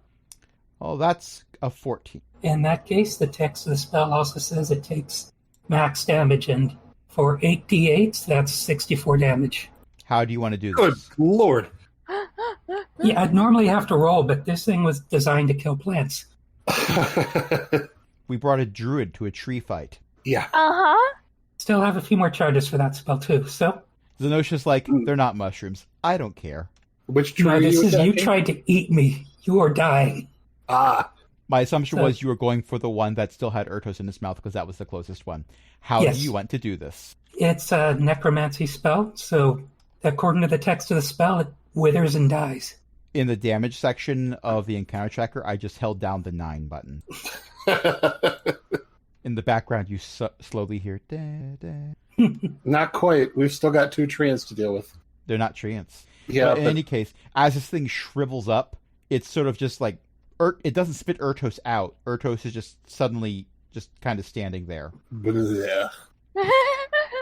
Oh, that's a 14. In that case, the text of the spell also says it takes max damage, and for 8d8s, that's 64 damage. How do you want to do Good this? Lord. Yeah, I'd normally have to roll, but this thing was designed to kill plants. We brought a druid to a tree fight. Yeah. Uh-huh. Still have a few more charges for that spell, too. So, Zenosha's like, they're not mushrooms. I don't care. Which tree no, are this you is you attacking? tried to eat me. You or die. Ah. My assumption So- was you were going for the one that still had Ertos in its mouth because that was the closest one. How Yes. do you want to do this? It's a necromancy spell, so according to the text of the spell, it withers and dies. In the damage section of the encounter tracker, I just held down the 9 button. In the background, you slowly hear, da, da. Not quite. We've still got 2 treants to deal with. They're not treants. Yeah, But in any case, as this thing shrivels up, it's sort of just like, it doesn't spit Ertos out. Ertos is just suddenly just kind of standing there. Blech.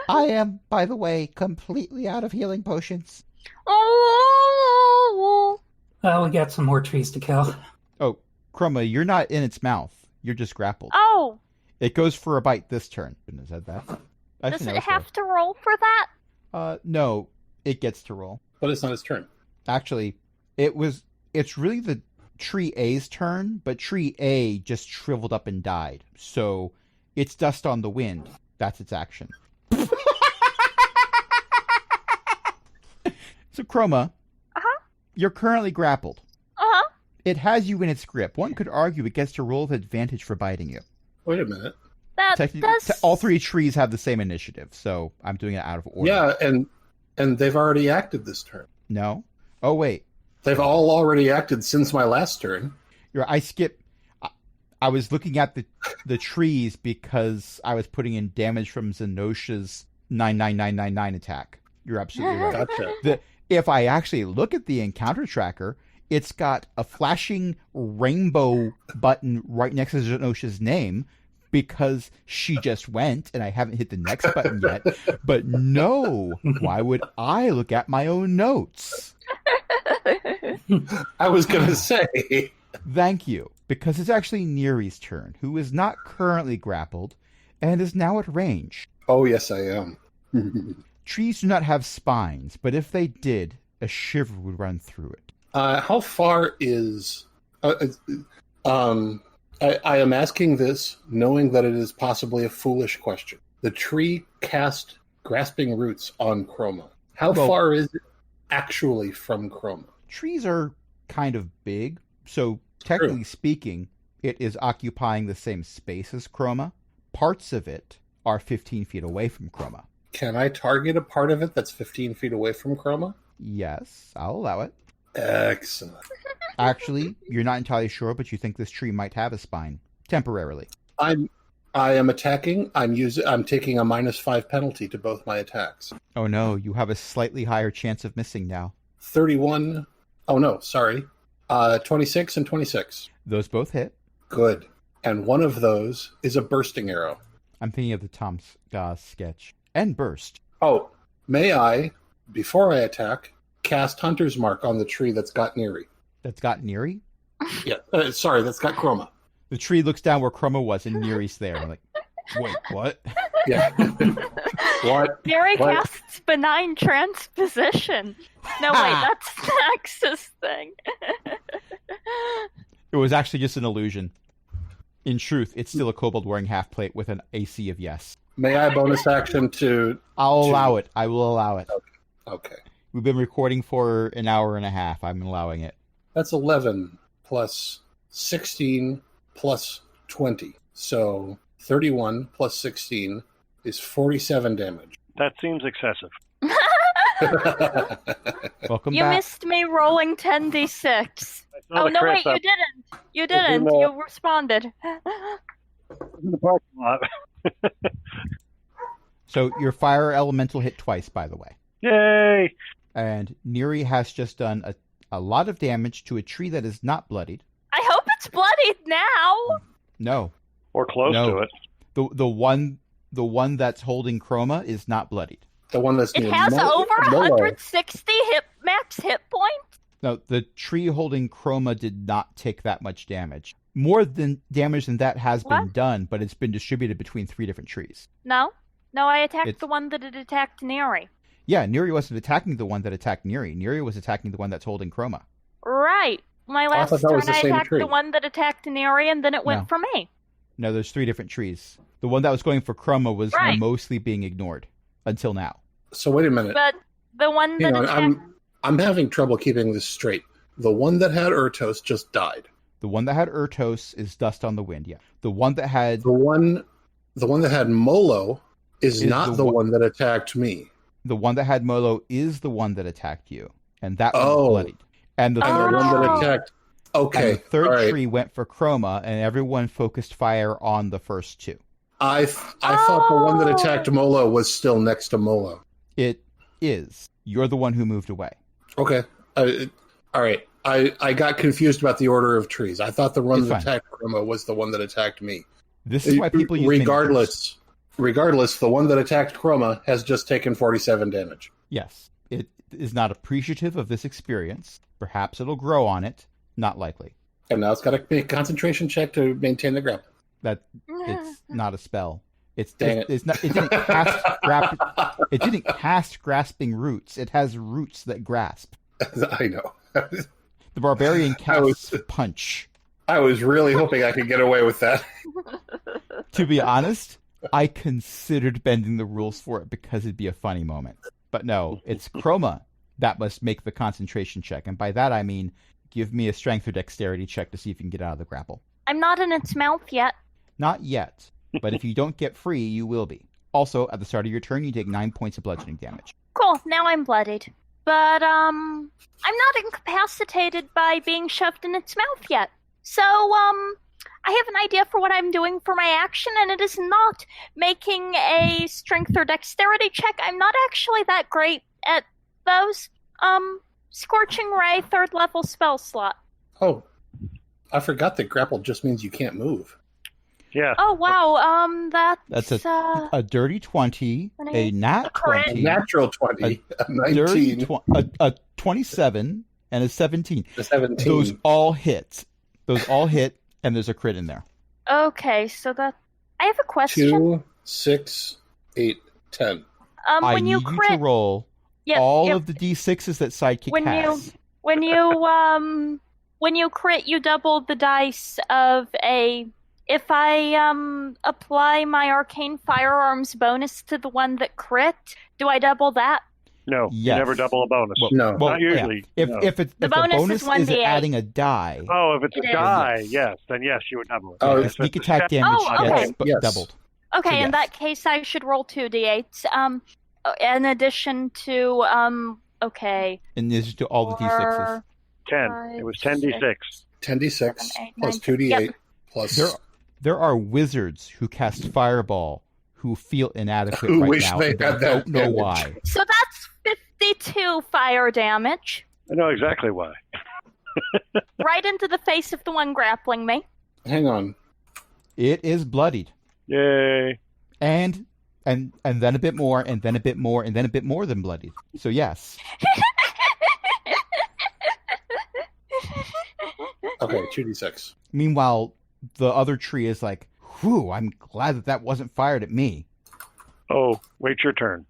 I am, by the way, completely out of healing potions. Oh, Well, we got some more trees to kill. Oh, Chroma, you're not in its mouth. You're just grappled. oh, It goes for a bite this turn. Is that? does Actually, no, it it's have to roll for that? no, it gets to roll. But it's not his turn. Actually, it's really the Tree A's turn, but Tree A just shriveled up and died. So it's dust on the wind. That's its action. So Chroma, you're currently grappled. Uh-huh. It has you in its grip. One could argue it gets to roll with advantage for biting you. Wait a minute. All three trees have the same initiative, so I'm doing it out of order. Yeah, and they've already acted this turn. No? Oh, wait. They've all already acted since my last turn. I was looking at the trees because I was putting in damage from Zenosha's 99999 attack. You're absolutely right. Gotcha. If I actually look at the encounter tracker, it's got a flashing rainbow button right next to Zenosha's name because she just went and I haven't hit the next button yet. But no, why would I look at my own notes? I was going to say. Thank you, because it's actually Neri's turn, who is not currently grappled and is now at range. Oh, yes, I am. Trees do not have spines, but if they did, a shiver would run through it. How far is... I am asking this knowing that it is possibly a foolish question. The tree cast grasping roots on Chroma. How far is it actually from Chroma? Trees are kind of big, so technically speaking, it is occupying the same space as Chroma. Parts of it are 15 feet away from Chroma. Can I target a part of it that's 15 feet away from Chroma? Yes, I'll allow it. Excellent. Actually, you're not entirely sure, but you think this tree might have a spine temporarily. I am attacking. I'm taking a -5 penalty to both my attacks. Oh no, you have a slightly higher chance of missing now. 31. Oh no, sorry. 26 and 26. Those both hit. Good. And one of those is a bursting arrow. I'm thinking of the Tom sketch. And burst. Oh, may I, before I attack, cast Hunter's Mark on the tree that's got Neri? That's got Neri? Yeah, sorry, that's got Chroma. The tree looks down where Chroma was, and Neri's there. I'm like, wait, what? Yeah. What? Neri What? casts benign transposition. No, wait, that's Nax's thing. It was actually just an illusion. In truth, it's still a kobold wearing half plate with an AC of yes. May I bonus action to... I'll allow it. I will allow it. Okay. We've been recording for an hour and a half. I'm allowing it. That's 11 plus 16 plus 20. So 31 plus 16 is 47 damage. That seems excessive. Welcome You back. missed me rolling 10d6. I saw Oh, the no, crit wait, you up didn't. You in didn't. the- You responded. in the parking lot. So your fire elemental hit twice, by the way. Yay! And Neri has just done a lot of damage to a tree that is not bloodied. I hope it's bloodied now. No. Or close No. to it. The one that's holding Chroma is not bloodied. The one that's It near has over Molo. 160 max hit points. No, the tree holding Chroma did not take that much damage. More than damage than that has been What? done, but it's been distributed between 3 different trees. No, I attacked It's- the one that had attacked Neri. Yeah, Neri wasn't attacking the one that attacked Neri. Neri was attacking the one that's holding Chroma. Right. My thought last that turn, was the I same attacked tree. the one that attacked Neri, and then it went No. for me. No, there's 3 different trees. The one that was going for Chroma was Right. mostly being ignored until now. So wait a minute. But the one Hang that on, attacked... I'm having trouble keeping this straight. The one that had Urtos just died. The one that had Urtos is dust on the wind, yeah. The one that had The one that had Molo is Is not the the one- one that attacked me. Molo is the one that attacked you. And that one Oh. was bloodied. And the And third the one that Oh. attacked. and Okay. the third all right. tree went for Chroma, and everyone focused fire on the first 2. I thought the one that Oh. attacked Molo was still next to Molo. It is. You're the one who moved away. Okay. All right. I got confused about the order of trees. I thought the one It's that fine. attacked Chroma was the one that attacked me. This is why people use Regardless, the one that attacked Chroma has just taken 47 damage. Yes. It is not appreciative of this experience. Perhaps it'll grow on it. Not likely. And now it's got to make a concentration check to maintain the grapple. That it's not a spell. It didn't cast grasping roots. It has roots that grasp. I know. The barbarian casts punch. I was really hoping I could get away with that. To be honest, I considered bending the rules for it because it'd be a funny moment. But no, it's Chroma that must make the concentration check. And by that I mean, give me a strength or dexterity check to see if you can get out of the grapple. I'm not in its mouth yet. Not yet, but if you don't get free, you will be. Also, at the start of your turn, you take 9 points of bludgeoning damage. Cool, now I'm bloodied. But, I'm not incapacitated by being shoved in its mouth yet. So, I have an idea for what I'm doing for my action, and it is not making a strength or dexterity check. I'm not actually that great at those. Scorching Ray, 3rd level spell slot. Oh, I forgot that grapple just means you can't move. Yeah. Oh, wow, That's a dirty 20, a nat crit. 20, A natural 20, a 19, a 27, and a 17. a 17. Those all hit. And there's a crit in there. Okay, so that... I have a question. 2, 6, 8, 10. I When need you crit... you to roll all of the d6s that Sidekick has. When you crit, you double the dice of a... If I apply my arcane firearms bonus to the one that crit, do I double that? No, Yes. you never double a bonus. No. Not usually. Yeah. No. If the bonus bonus is is 1d8. adding a die, Oh, if it's It a is. die, Yes. yes, then yes, you would double it. Oh, the If sneak it's a attack check- damage Oh, gets okay. Yes. doubled. Okay, So in yes. that case, I should roll 2d8s. In addition to, okay. In addition to all the d6s. 10. It was 10d6. 10d6 7, 8, plus 9. 2d8 Yep. plus... There are wizards who cast Fireball who feel inadequate Who right wish now. they and had that don't know damage. why. So that's 52 fire damage. I know exactly why. Right into the face of the one grappling me. Hang on. It is bloodied. Yay. And then a bit more, and then a bit more, and then a bit more than bloodied. So yes. Okay, 2d6. Meanwhile, the other tree is like, whew, I'm glad that wasn't fired at me. Oh, wait your turn.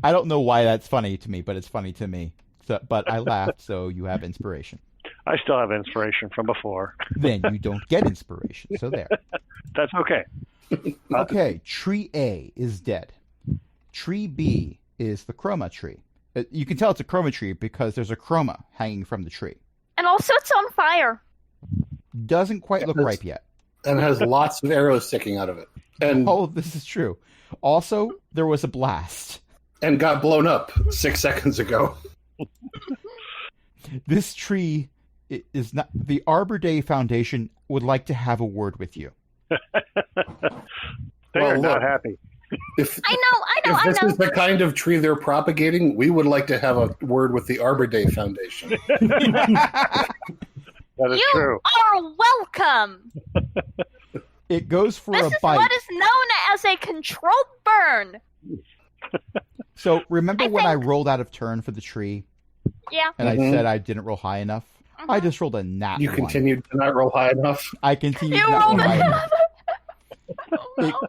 I don't know why that's funny to me, but it's funny to me. So, but I laughed, so you have inspiration. I still have inspiration from before. Then you don't get inspiration, so there. That's okay. Okay, tree A is dead. Tree B is the chroma tree. You can tell it's a chroma tree because there's a chroma hanging from the tree. And also it's on fire. Doesn't quite look Yes. ripe yet. And has lots of arrows sticking out of it. And All of this is true. Also, there was a blast. and got blown up 6 seconds ago. This tree is not... The Arbor Day Foundation would like to have a word with you. They Well, are not look. happy. If I this know. is the kind of tree they're propagating, we would like to have a word with the Arbor Day Foundation. That is You true. are welcome. It goes for This a is bite. what is known as a controlled burn. So remember I when I think- rolled out of turn for the tree Yeah. and Mhm. I said I didn't roll high enough? I Mhm. just rolled a nat You one. continued to not roll high enough. I continued You to not roll rolled high it. enough. Oh, no.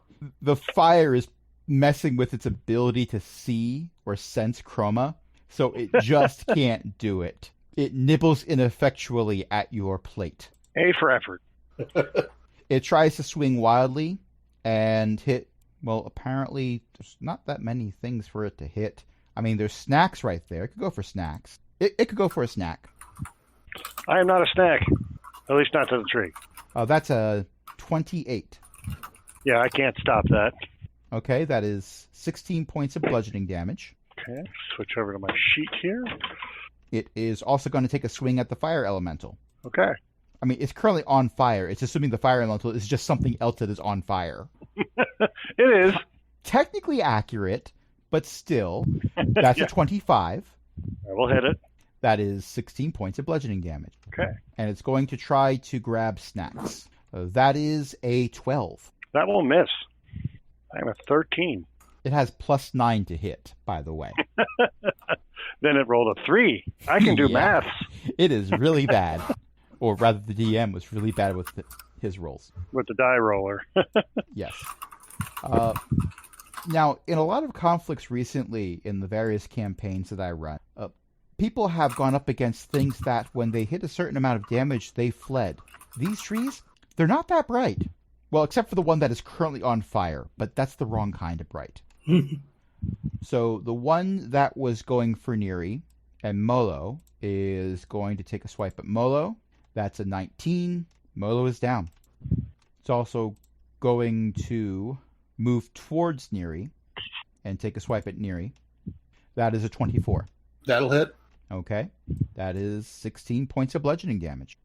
The fire is messing with its ability to see or sense chroma, so it just can't do it. It nibbles ineffectually at your plate. A for effort. It tries to swing wildly and hit. Well, apparently there's not that many things for it to hit. I mean, there's snacks right there. It could go for snacks. It could go for a snack. I am not a snack. At least not to the tree. That's a 28. Yeah, I can't stop that. Okay, that is 16 points of bludgeoning damage. Okay, switch over to my sheet here. It is also going to take a swing at the fire elemental. Okay. I mean, it's currently on fire. It's assuming the fire elemental is just something else that is on fire. It is. Technically accurate, but still, that's Yeah. a 25. I will hit it. That is 16 points of bludgeoning damage. Okay. And it's going to try to grab Snacks. That is a 12. That will miss. I'm a 13. It has +9 to hit, by the way. Then it rolled a 3. I can do Yeah. maths. It is really bad. Or rather, the DM was really bad with his rolls. With the die roller. Yes. Now, in a lot of conflicts recently in the various campaigns that I run, people have gone up against things that when they hit a certain amount of damage, they fled. These trees, they're not that bright. Well, except for the one that is currently on fire, but that's the wrong kind of bright. So the one that was going for Neri and Molo is going to take a swipe at Molo. That's a 19. Molo is down. It's also going to move towards Neri and take a swipe at Neri. That is a 24. That'll hit. Okay. That is 16 points of bludgeoning damage.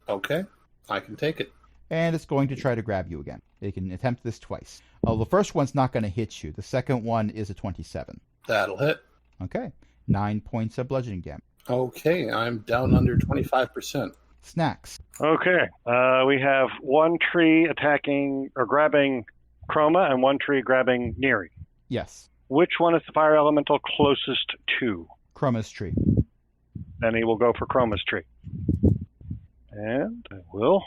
Okay. I can take it. And it's going to try to grab you again. It can attempt this twice. The first one's not going to hit you. The second one is a 27. That'll hit. Okay. 9 points of bludgeoning damage. Okay. I'm down under 25%. Snacks. Okay. We have one tree attacking or grabbing Chroma and one tree grabbing Neri. Yes. Which one is the fire elemental closest to? Chroma's tree. Then he will go for Chroma's tree. And I will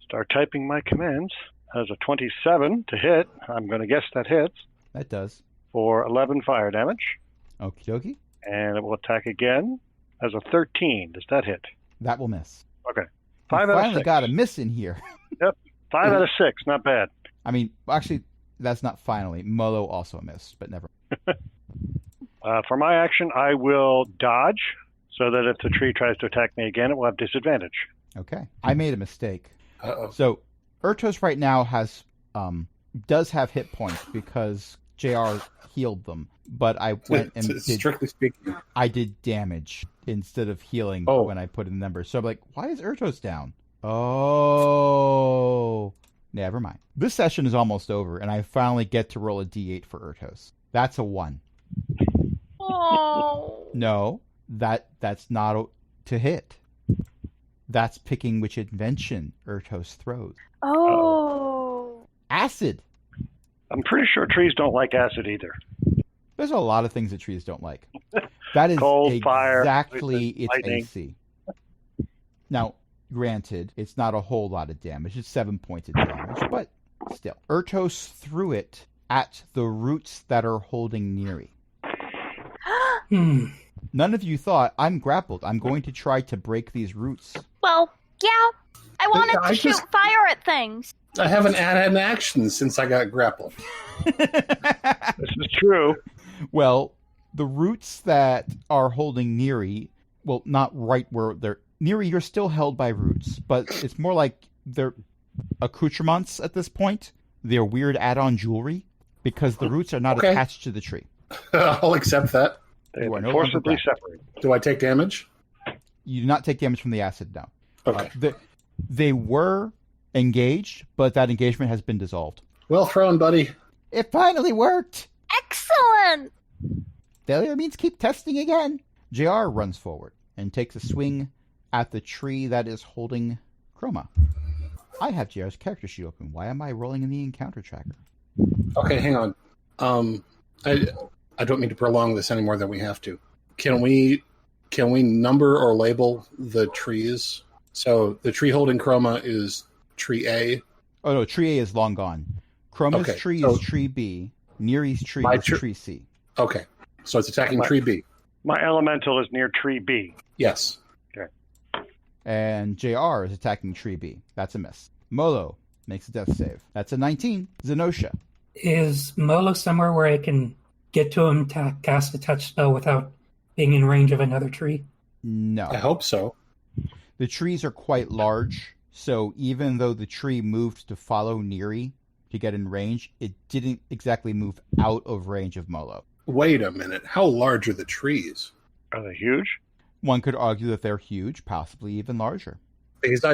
start typing my commands. Has a 27 to hit. I'm going to guess that hits. That does. For 11 fire damage. Okie dokie. And it will attack again. Has a 13. Does that hit? That will miss. Okay. We 5 out of finally 6. got a miss in here. 5 out of 6. Not bad. I mean, actually, that's not finally. Molo also missed, but never. For my action, I will dodge so that if the tree tries to attack me again, it will have disadvantage. Okay. I made a mistake. Uh-oh. So, Ertos right now does have hit points because JR healed them, but I went and Strictly speaking. I did damage instead of healing Oh. when I put in the numbers. So I'm like, why is Ertos down? Oh, never mind. This session is almost over, and I finally get to roll a d8 for Ertos. That's a 1. Oh. No, that's not to hit. That's picking which invention Ertos throws. Oh. Acid. I'm pretty sure trees don't like acid either. There's a lot of things that trees don't like. That is Cold, fire, exactly its lightning. AC. Now, granted, it's not a whole lot of damage. It's 7 points of damage, but still. Ertos threw it at the roots that are holding Neri. None of you thought, I'm grappled. I'm going to try to break these roots. Well, yeah. I wanted I to shoot just- fire at things. I haven't had an action since I got grappled. This is true. Well, the roots that are holding Neri, well, not right where they're... Neri, you're still held by roots, but it's more like they're accoutrements at this point. They're weird add-on jewelry, because the roots are not Okay. attached to the tree. I'll accept that. They You are have no been forcibly longer separated. Do I take damage? You do not take damage from the acid now. Okay. They were engaged, but that engagement has been dissolved. Well thrown, buddy. It finally worked! Excellent. Failure means keep testing again. JR runs forward and takes a swing at the tree that is holding Chroma. I have JR's character sheet open. Why am I rolling in the encounter tracker? Okay, hang on. I don't mean to prolong this any more than we have to. Can we number or label the trees? So the tree holding Chroma is tree A. Oh no, tree A is long gone. Chroma's Okay, tree so- is tree B. Neri's tree My is tr- tree C. Okay, so it's attacking Right. tree B. My elemental is near tree B. Yes. And JR is attacking tree B. That's a miss. Molo makes a death save. That's a 19. Zenosha. Is Molo somewhere where I can get to him to cast a touch spell without being in range of another tree? No. I hope so. The trees are quite large, so even though the tree moved to follow Neri to get in range, it didn't exactly move out of range of Molo. Wait a minute. How large are the trees? Are they huge? One could argue that they're huge, possibly even larger. Because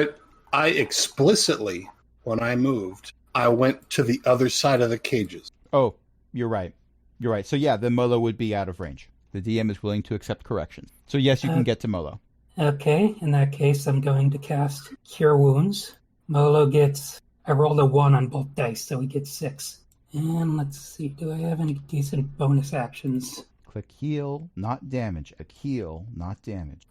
I explicitly, when I moved, I went to the other side of the cages. Oh, you're right. You're right. So yeah, then Molo would be out of range. The DM is willing to accept corrections. So yes, you can get to Molo. Okay, in that case, I'm going to cast Cure Wounds. Molo gets... I rolled a 1 on both dice, so he gets 6. And let's see, do I have any decent bonus actions? Click heal, not damage. A heal, not damage.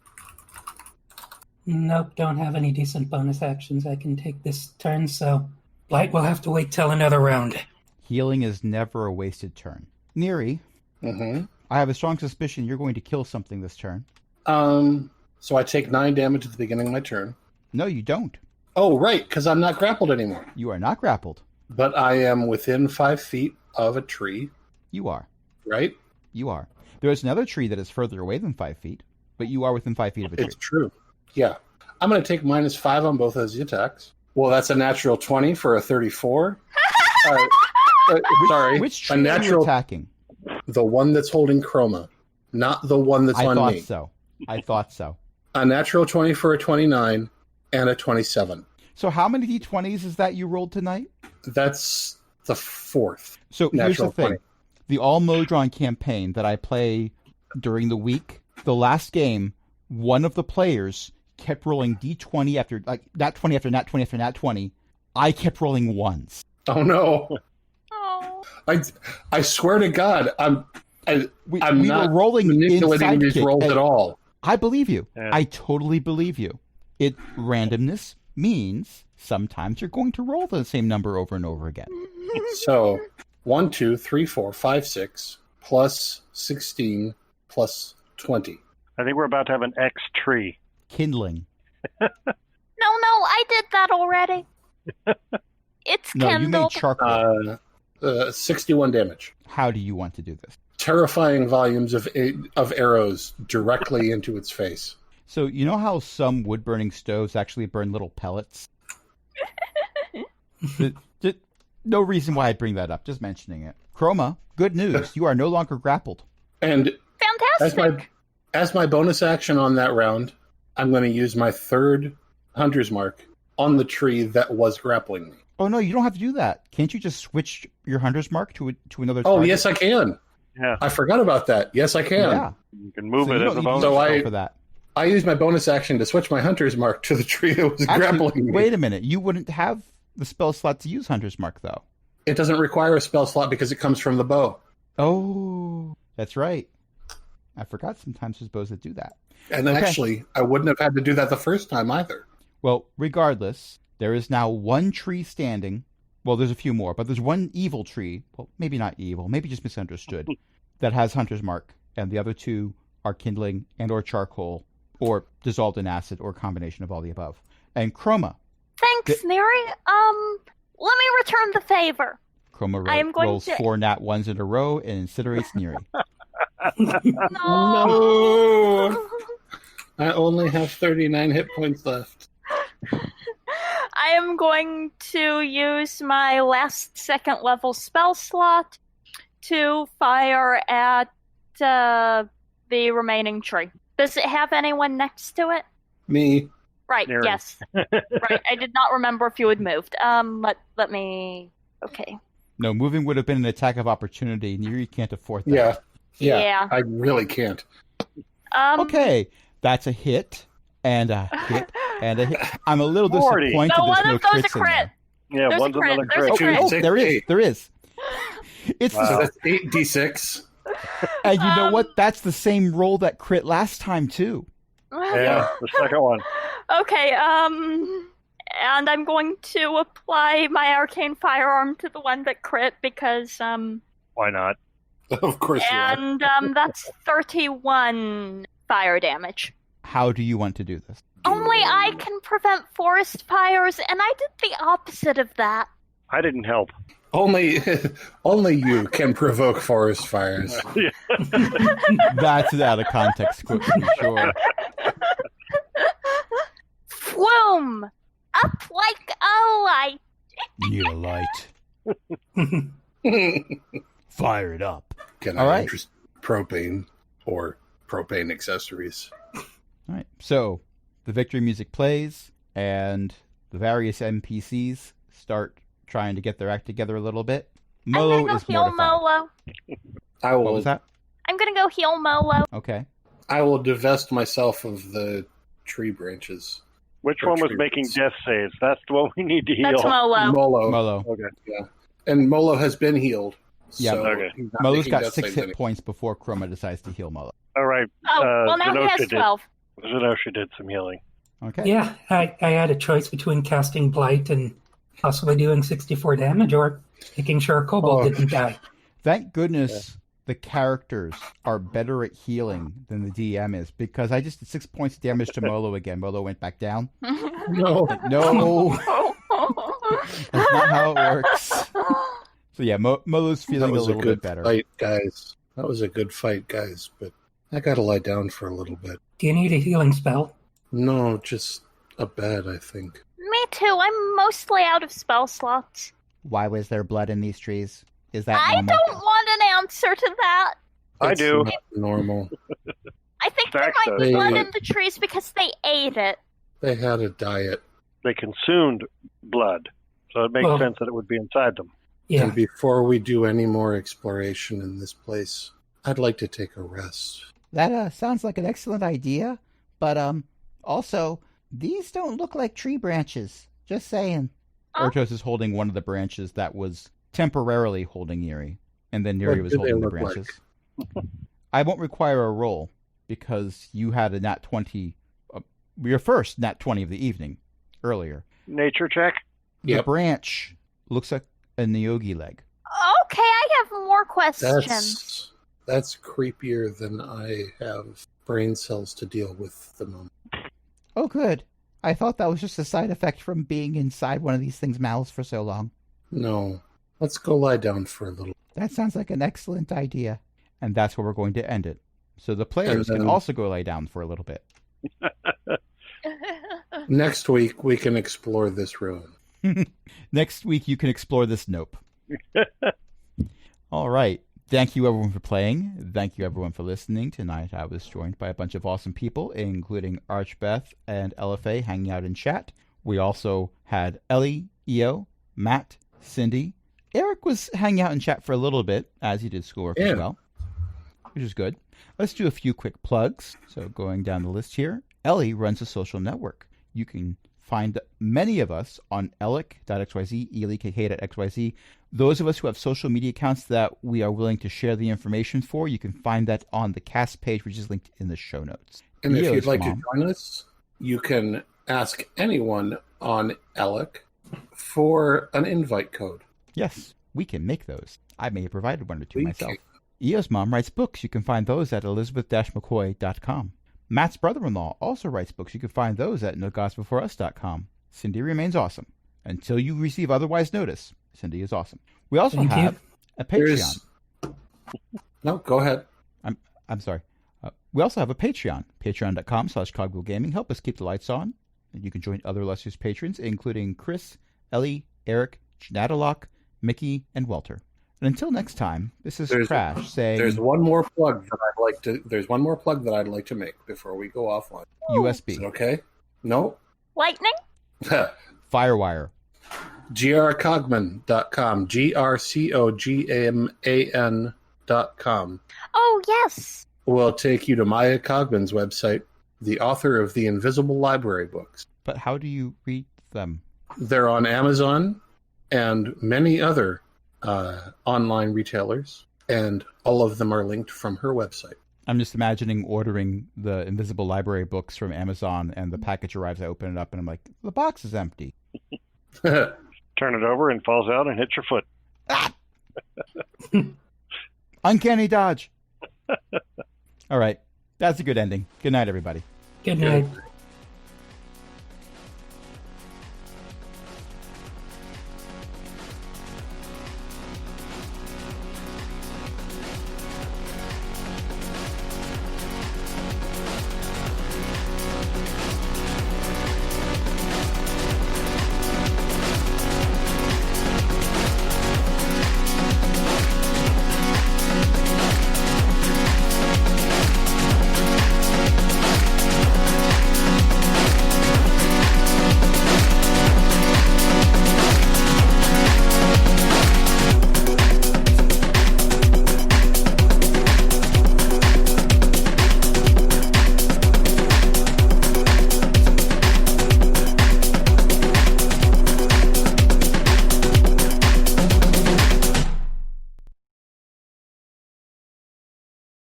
Nope, don't have any decent bonus actions I can take this turn, so Blight will have to wait till another round. Healing is never a wasted turn. Neri, Mm-hmm. I have a strong suspicion you're going to kill something this turn. So I take 9 damage at the beginning of my turn. No, you don't. Oh, right, because I'm not grappled anymore. You are not grappled. But I am within 5 feet of a tree, You are. right? You are. There is another tree that is further away than 5 feet, but you are within 5 feet of a tree. It's true. Yeah. I'm going to take -5 on both of the attacks. Well, that's a natural 20 for a 34. Sorry. Which a tree are you natural, attacking? the one that's holding Chroma, not the one that's I on thought me. so. I thought so. A natural 20 for a 29 and a 27. So how many d20s is that you rolled tonight? That's the 4th. So here's the Natural thing. 20. The All Modron campaign that I play during the week, the last game, one of the players kept rolling d20 after, like, nat 20 after nat 20 after nat 20. I kept rolling ones. Oh, no. Oh. I swear to God, I'm We not were rolling manipulating in these Sidekick, rolls and at all. I believe you. Yeah. I totally believe you. Randomness means sometimes you're going to roll the same number over and over again. So 1, 2, 3, 4, 5, 6 plus 16 plus 20. I think we're about to have an X tree. Kindling. No, I did that already. It's No, you made kindled. charcoal. 61 damage. How do you want to do this? Terrifying volumes of arrows directly into its face. So you know how some wood-burning stoves actually burn little pellets? No reason why I'd bring that up, just mentioning it. Chroma, good news. You are no longer grappled. And Fantastic. as my bonus action on that round, I'm going to use my 3rd hunter's mark on the tree that was grappling me. Oh, no, you don't have to do that. Can't you just switch your hunter's mark to another Oh, target? yes, I can. Yeah, I forgot about that. Yes, I can. Yeah. you can move So it you as a don't- you bonus. don't So use I- spell for that. I used my bonus action to switch my hunter's mark to the tree that was grappling Actually, me. wait a minute. You wouldn't have the spell slot to use hunter's mark, though. It doesn't require a spell slot because it comes from the bow. Oh, that's right. I forgot sometimes there's bows that do that. And then Okay. actually, I wouldn't have had to do that the first time either. Well, regardless, there is now one tree standing. Well, there's a few more, but there's one evil tree. Well, maybe not evil, maybe just misunderstood, that has hunter's mark, and the other 2 are kindling and or charcoal or dissolved in acid or a combination of all the above. And Chroma. Thanks, Neri. Let me return the favor. Chroma I am going rolls to- 4 nat 1s in a row and incinerates Neri. No! I only have 39 hit points left. I am going to use my last 2nd level spell slot to fire at the remaining tree. Does it have anyone next to it? Me. Right, Neri. yes. Right, I did not remember if you had moved. Let me... Okay. No, moving would have been an attack of opportunity. Neri can't afford that. Yeah. Yeah. Yeah. I really can't. Okay, that's a hit, and a hit, and a hit. I'm a little 40. disappointed No, there's one no of those crits a in crit. there. Yeah, There's a one's crit, another there's a crit. crit. Oh, Six, there is. eight. There is. It's Wow. So the, that's 8d6. and you know Um, what? That's the same roll that crit last time too. Yeah, the second one. Okay, and I'm going to apply my arcane firearm to the one that crit because, Why not? Of course you are. and, that's 31 fire damage. How do you want to do this? Only I can prevent forest fires, and I did the opposite of that. I didn't help. Only you can provoke forest fires. That's an out of context quote for sure. Flume! Up like a light. Need a light. Fire it up. Can All I right. interest propane or propane accessories? All right. So the victory music plays, and the various NPCs start trying to get their act together a little bit. I'm Molo gonna is go heal mortified. Molo. I What will. was that? I'm gonna go heal Molo. Okay. I will divest myself of the tree branches. Which Or one was tree making roots. death saves? That's the one we need to heal. That's Molo. Molo. Molo. Okay. And Molo has been healed. Yeah. So Okay. he's not Molo's making got death 6 saves hit anymore. points before Chroma decides to heal Molo. All right. Oh, well, now he Zenosha has did. 12. Zenosha did some healing. Okay. Yeah, I had a choice between casting Blight and possibly doing 64 damage or making sure a kobold Oh. didn't die. Thank goodness the characters are better at healing than the DM is, because I just did 6 points of damage to Molo again. Molo went back down. No. No, that's not how it works. So yeah, Molo's That feeling a was a little good bit better. fight, guys. That was a good fight, guys. But I got to lie down for a little bit. Do you need a healing spell? No, just a bed, I think. Me too. I'm mostly out of spell slots. Why was there blood in these trees? Is that I normal? don't want an answer to that. I It's do. not normal. I think there Zach might does. be blood They- in the trees because they ate it. They had a diet. They consumed blood, so it makes Well- sense that it would be inside them. Yeah. And before we do any more exploration in this place, I'd like to take a rest. That sounds like an excellent idea, but also these don't look like tree branches. Just saying. Huh? Ortos is holding one of the branches that was temporarily holding Yuri, and then Yuri What was do they holding the look like? branches. I won't require a roll because you had a nat 20, your first nat 20 of the evening earlier. Nature check. The Yep. branch looks like a Nyogi leg. Okay, I have more questions. That's creepier than I have brain cells to deal with at the moment. Oh, good. I thought that was just a side effect from being inside one of these things' mouths for so long. No. Let's go lie down for a little. That sounds like an excellent idea. And that's where we're going to end it. So the players And can then- also go lay down for a little bit. Next week, we can explore this ruin. Next week, you can explore this nope. All right. Thank you, everyone, for playing. Thank you, everyone, for listening. Tonight, I was joined by a bunch of awesome people, including Archbeth and LFA hanging out in chat. We also had Ellie, Eo, Matt, Cindy. Eric was hanging out in chat for a little bit, as he did schoolwork as Yeah. well, which is good. Let's do a few quick plugs. So going down the list here, Ellie runs a social network. You can find many of us on elic.xyz, elikk.xyz. Those of us who have social media accounts that we are willing to share the information for, you can find that on the cast page, which is linked in the show notes. And if Eo's you'd like mom- to join us, you can ask anyone on Alec for an invite code. Yes, we can make those. I may have provided one or two We myself. can. Eo's mom writes books. You can find those at elizabeth-mccoy.com. Matt's brother-in-law also writes books. You can find those at nogodsbeforeus.com. Cindy remains awesome. Until you receive otherwise notice, Cindy is awesome. We also Thank you. have a Patreon. There's... No, go ahead. I'm sorry. We also have a Patreon, patreon.com/cogwheelgaming. Help us keep the lights on. And you can join other illustrious patrons, including Chris, Ellie, Eric, Janatalock, Mickey, and Walter. And until next time, this is There's- Crash saying There's one more plug that I'd like to. There's one more plug that I'd like to make before we go offline. Is USB, it okay? No. Lightning? Firewire. grcogman.com. grcogman.com Oh, yes. will take you to Maya Cogman's website, the author of the Invisible Library books. But how do you read them? They're on Amazon and many other online retailers, and all of them are linked from her website. I'm just imagining ordering the Invisible Library books from Amazon, and the package arrives. I open it up, and I'm like, the box is empty. Turn it over and falls out and hits your foot. Uncanny dodge. All right. That's a good ending. Good night, everybody. Good night.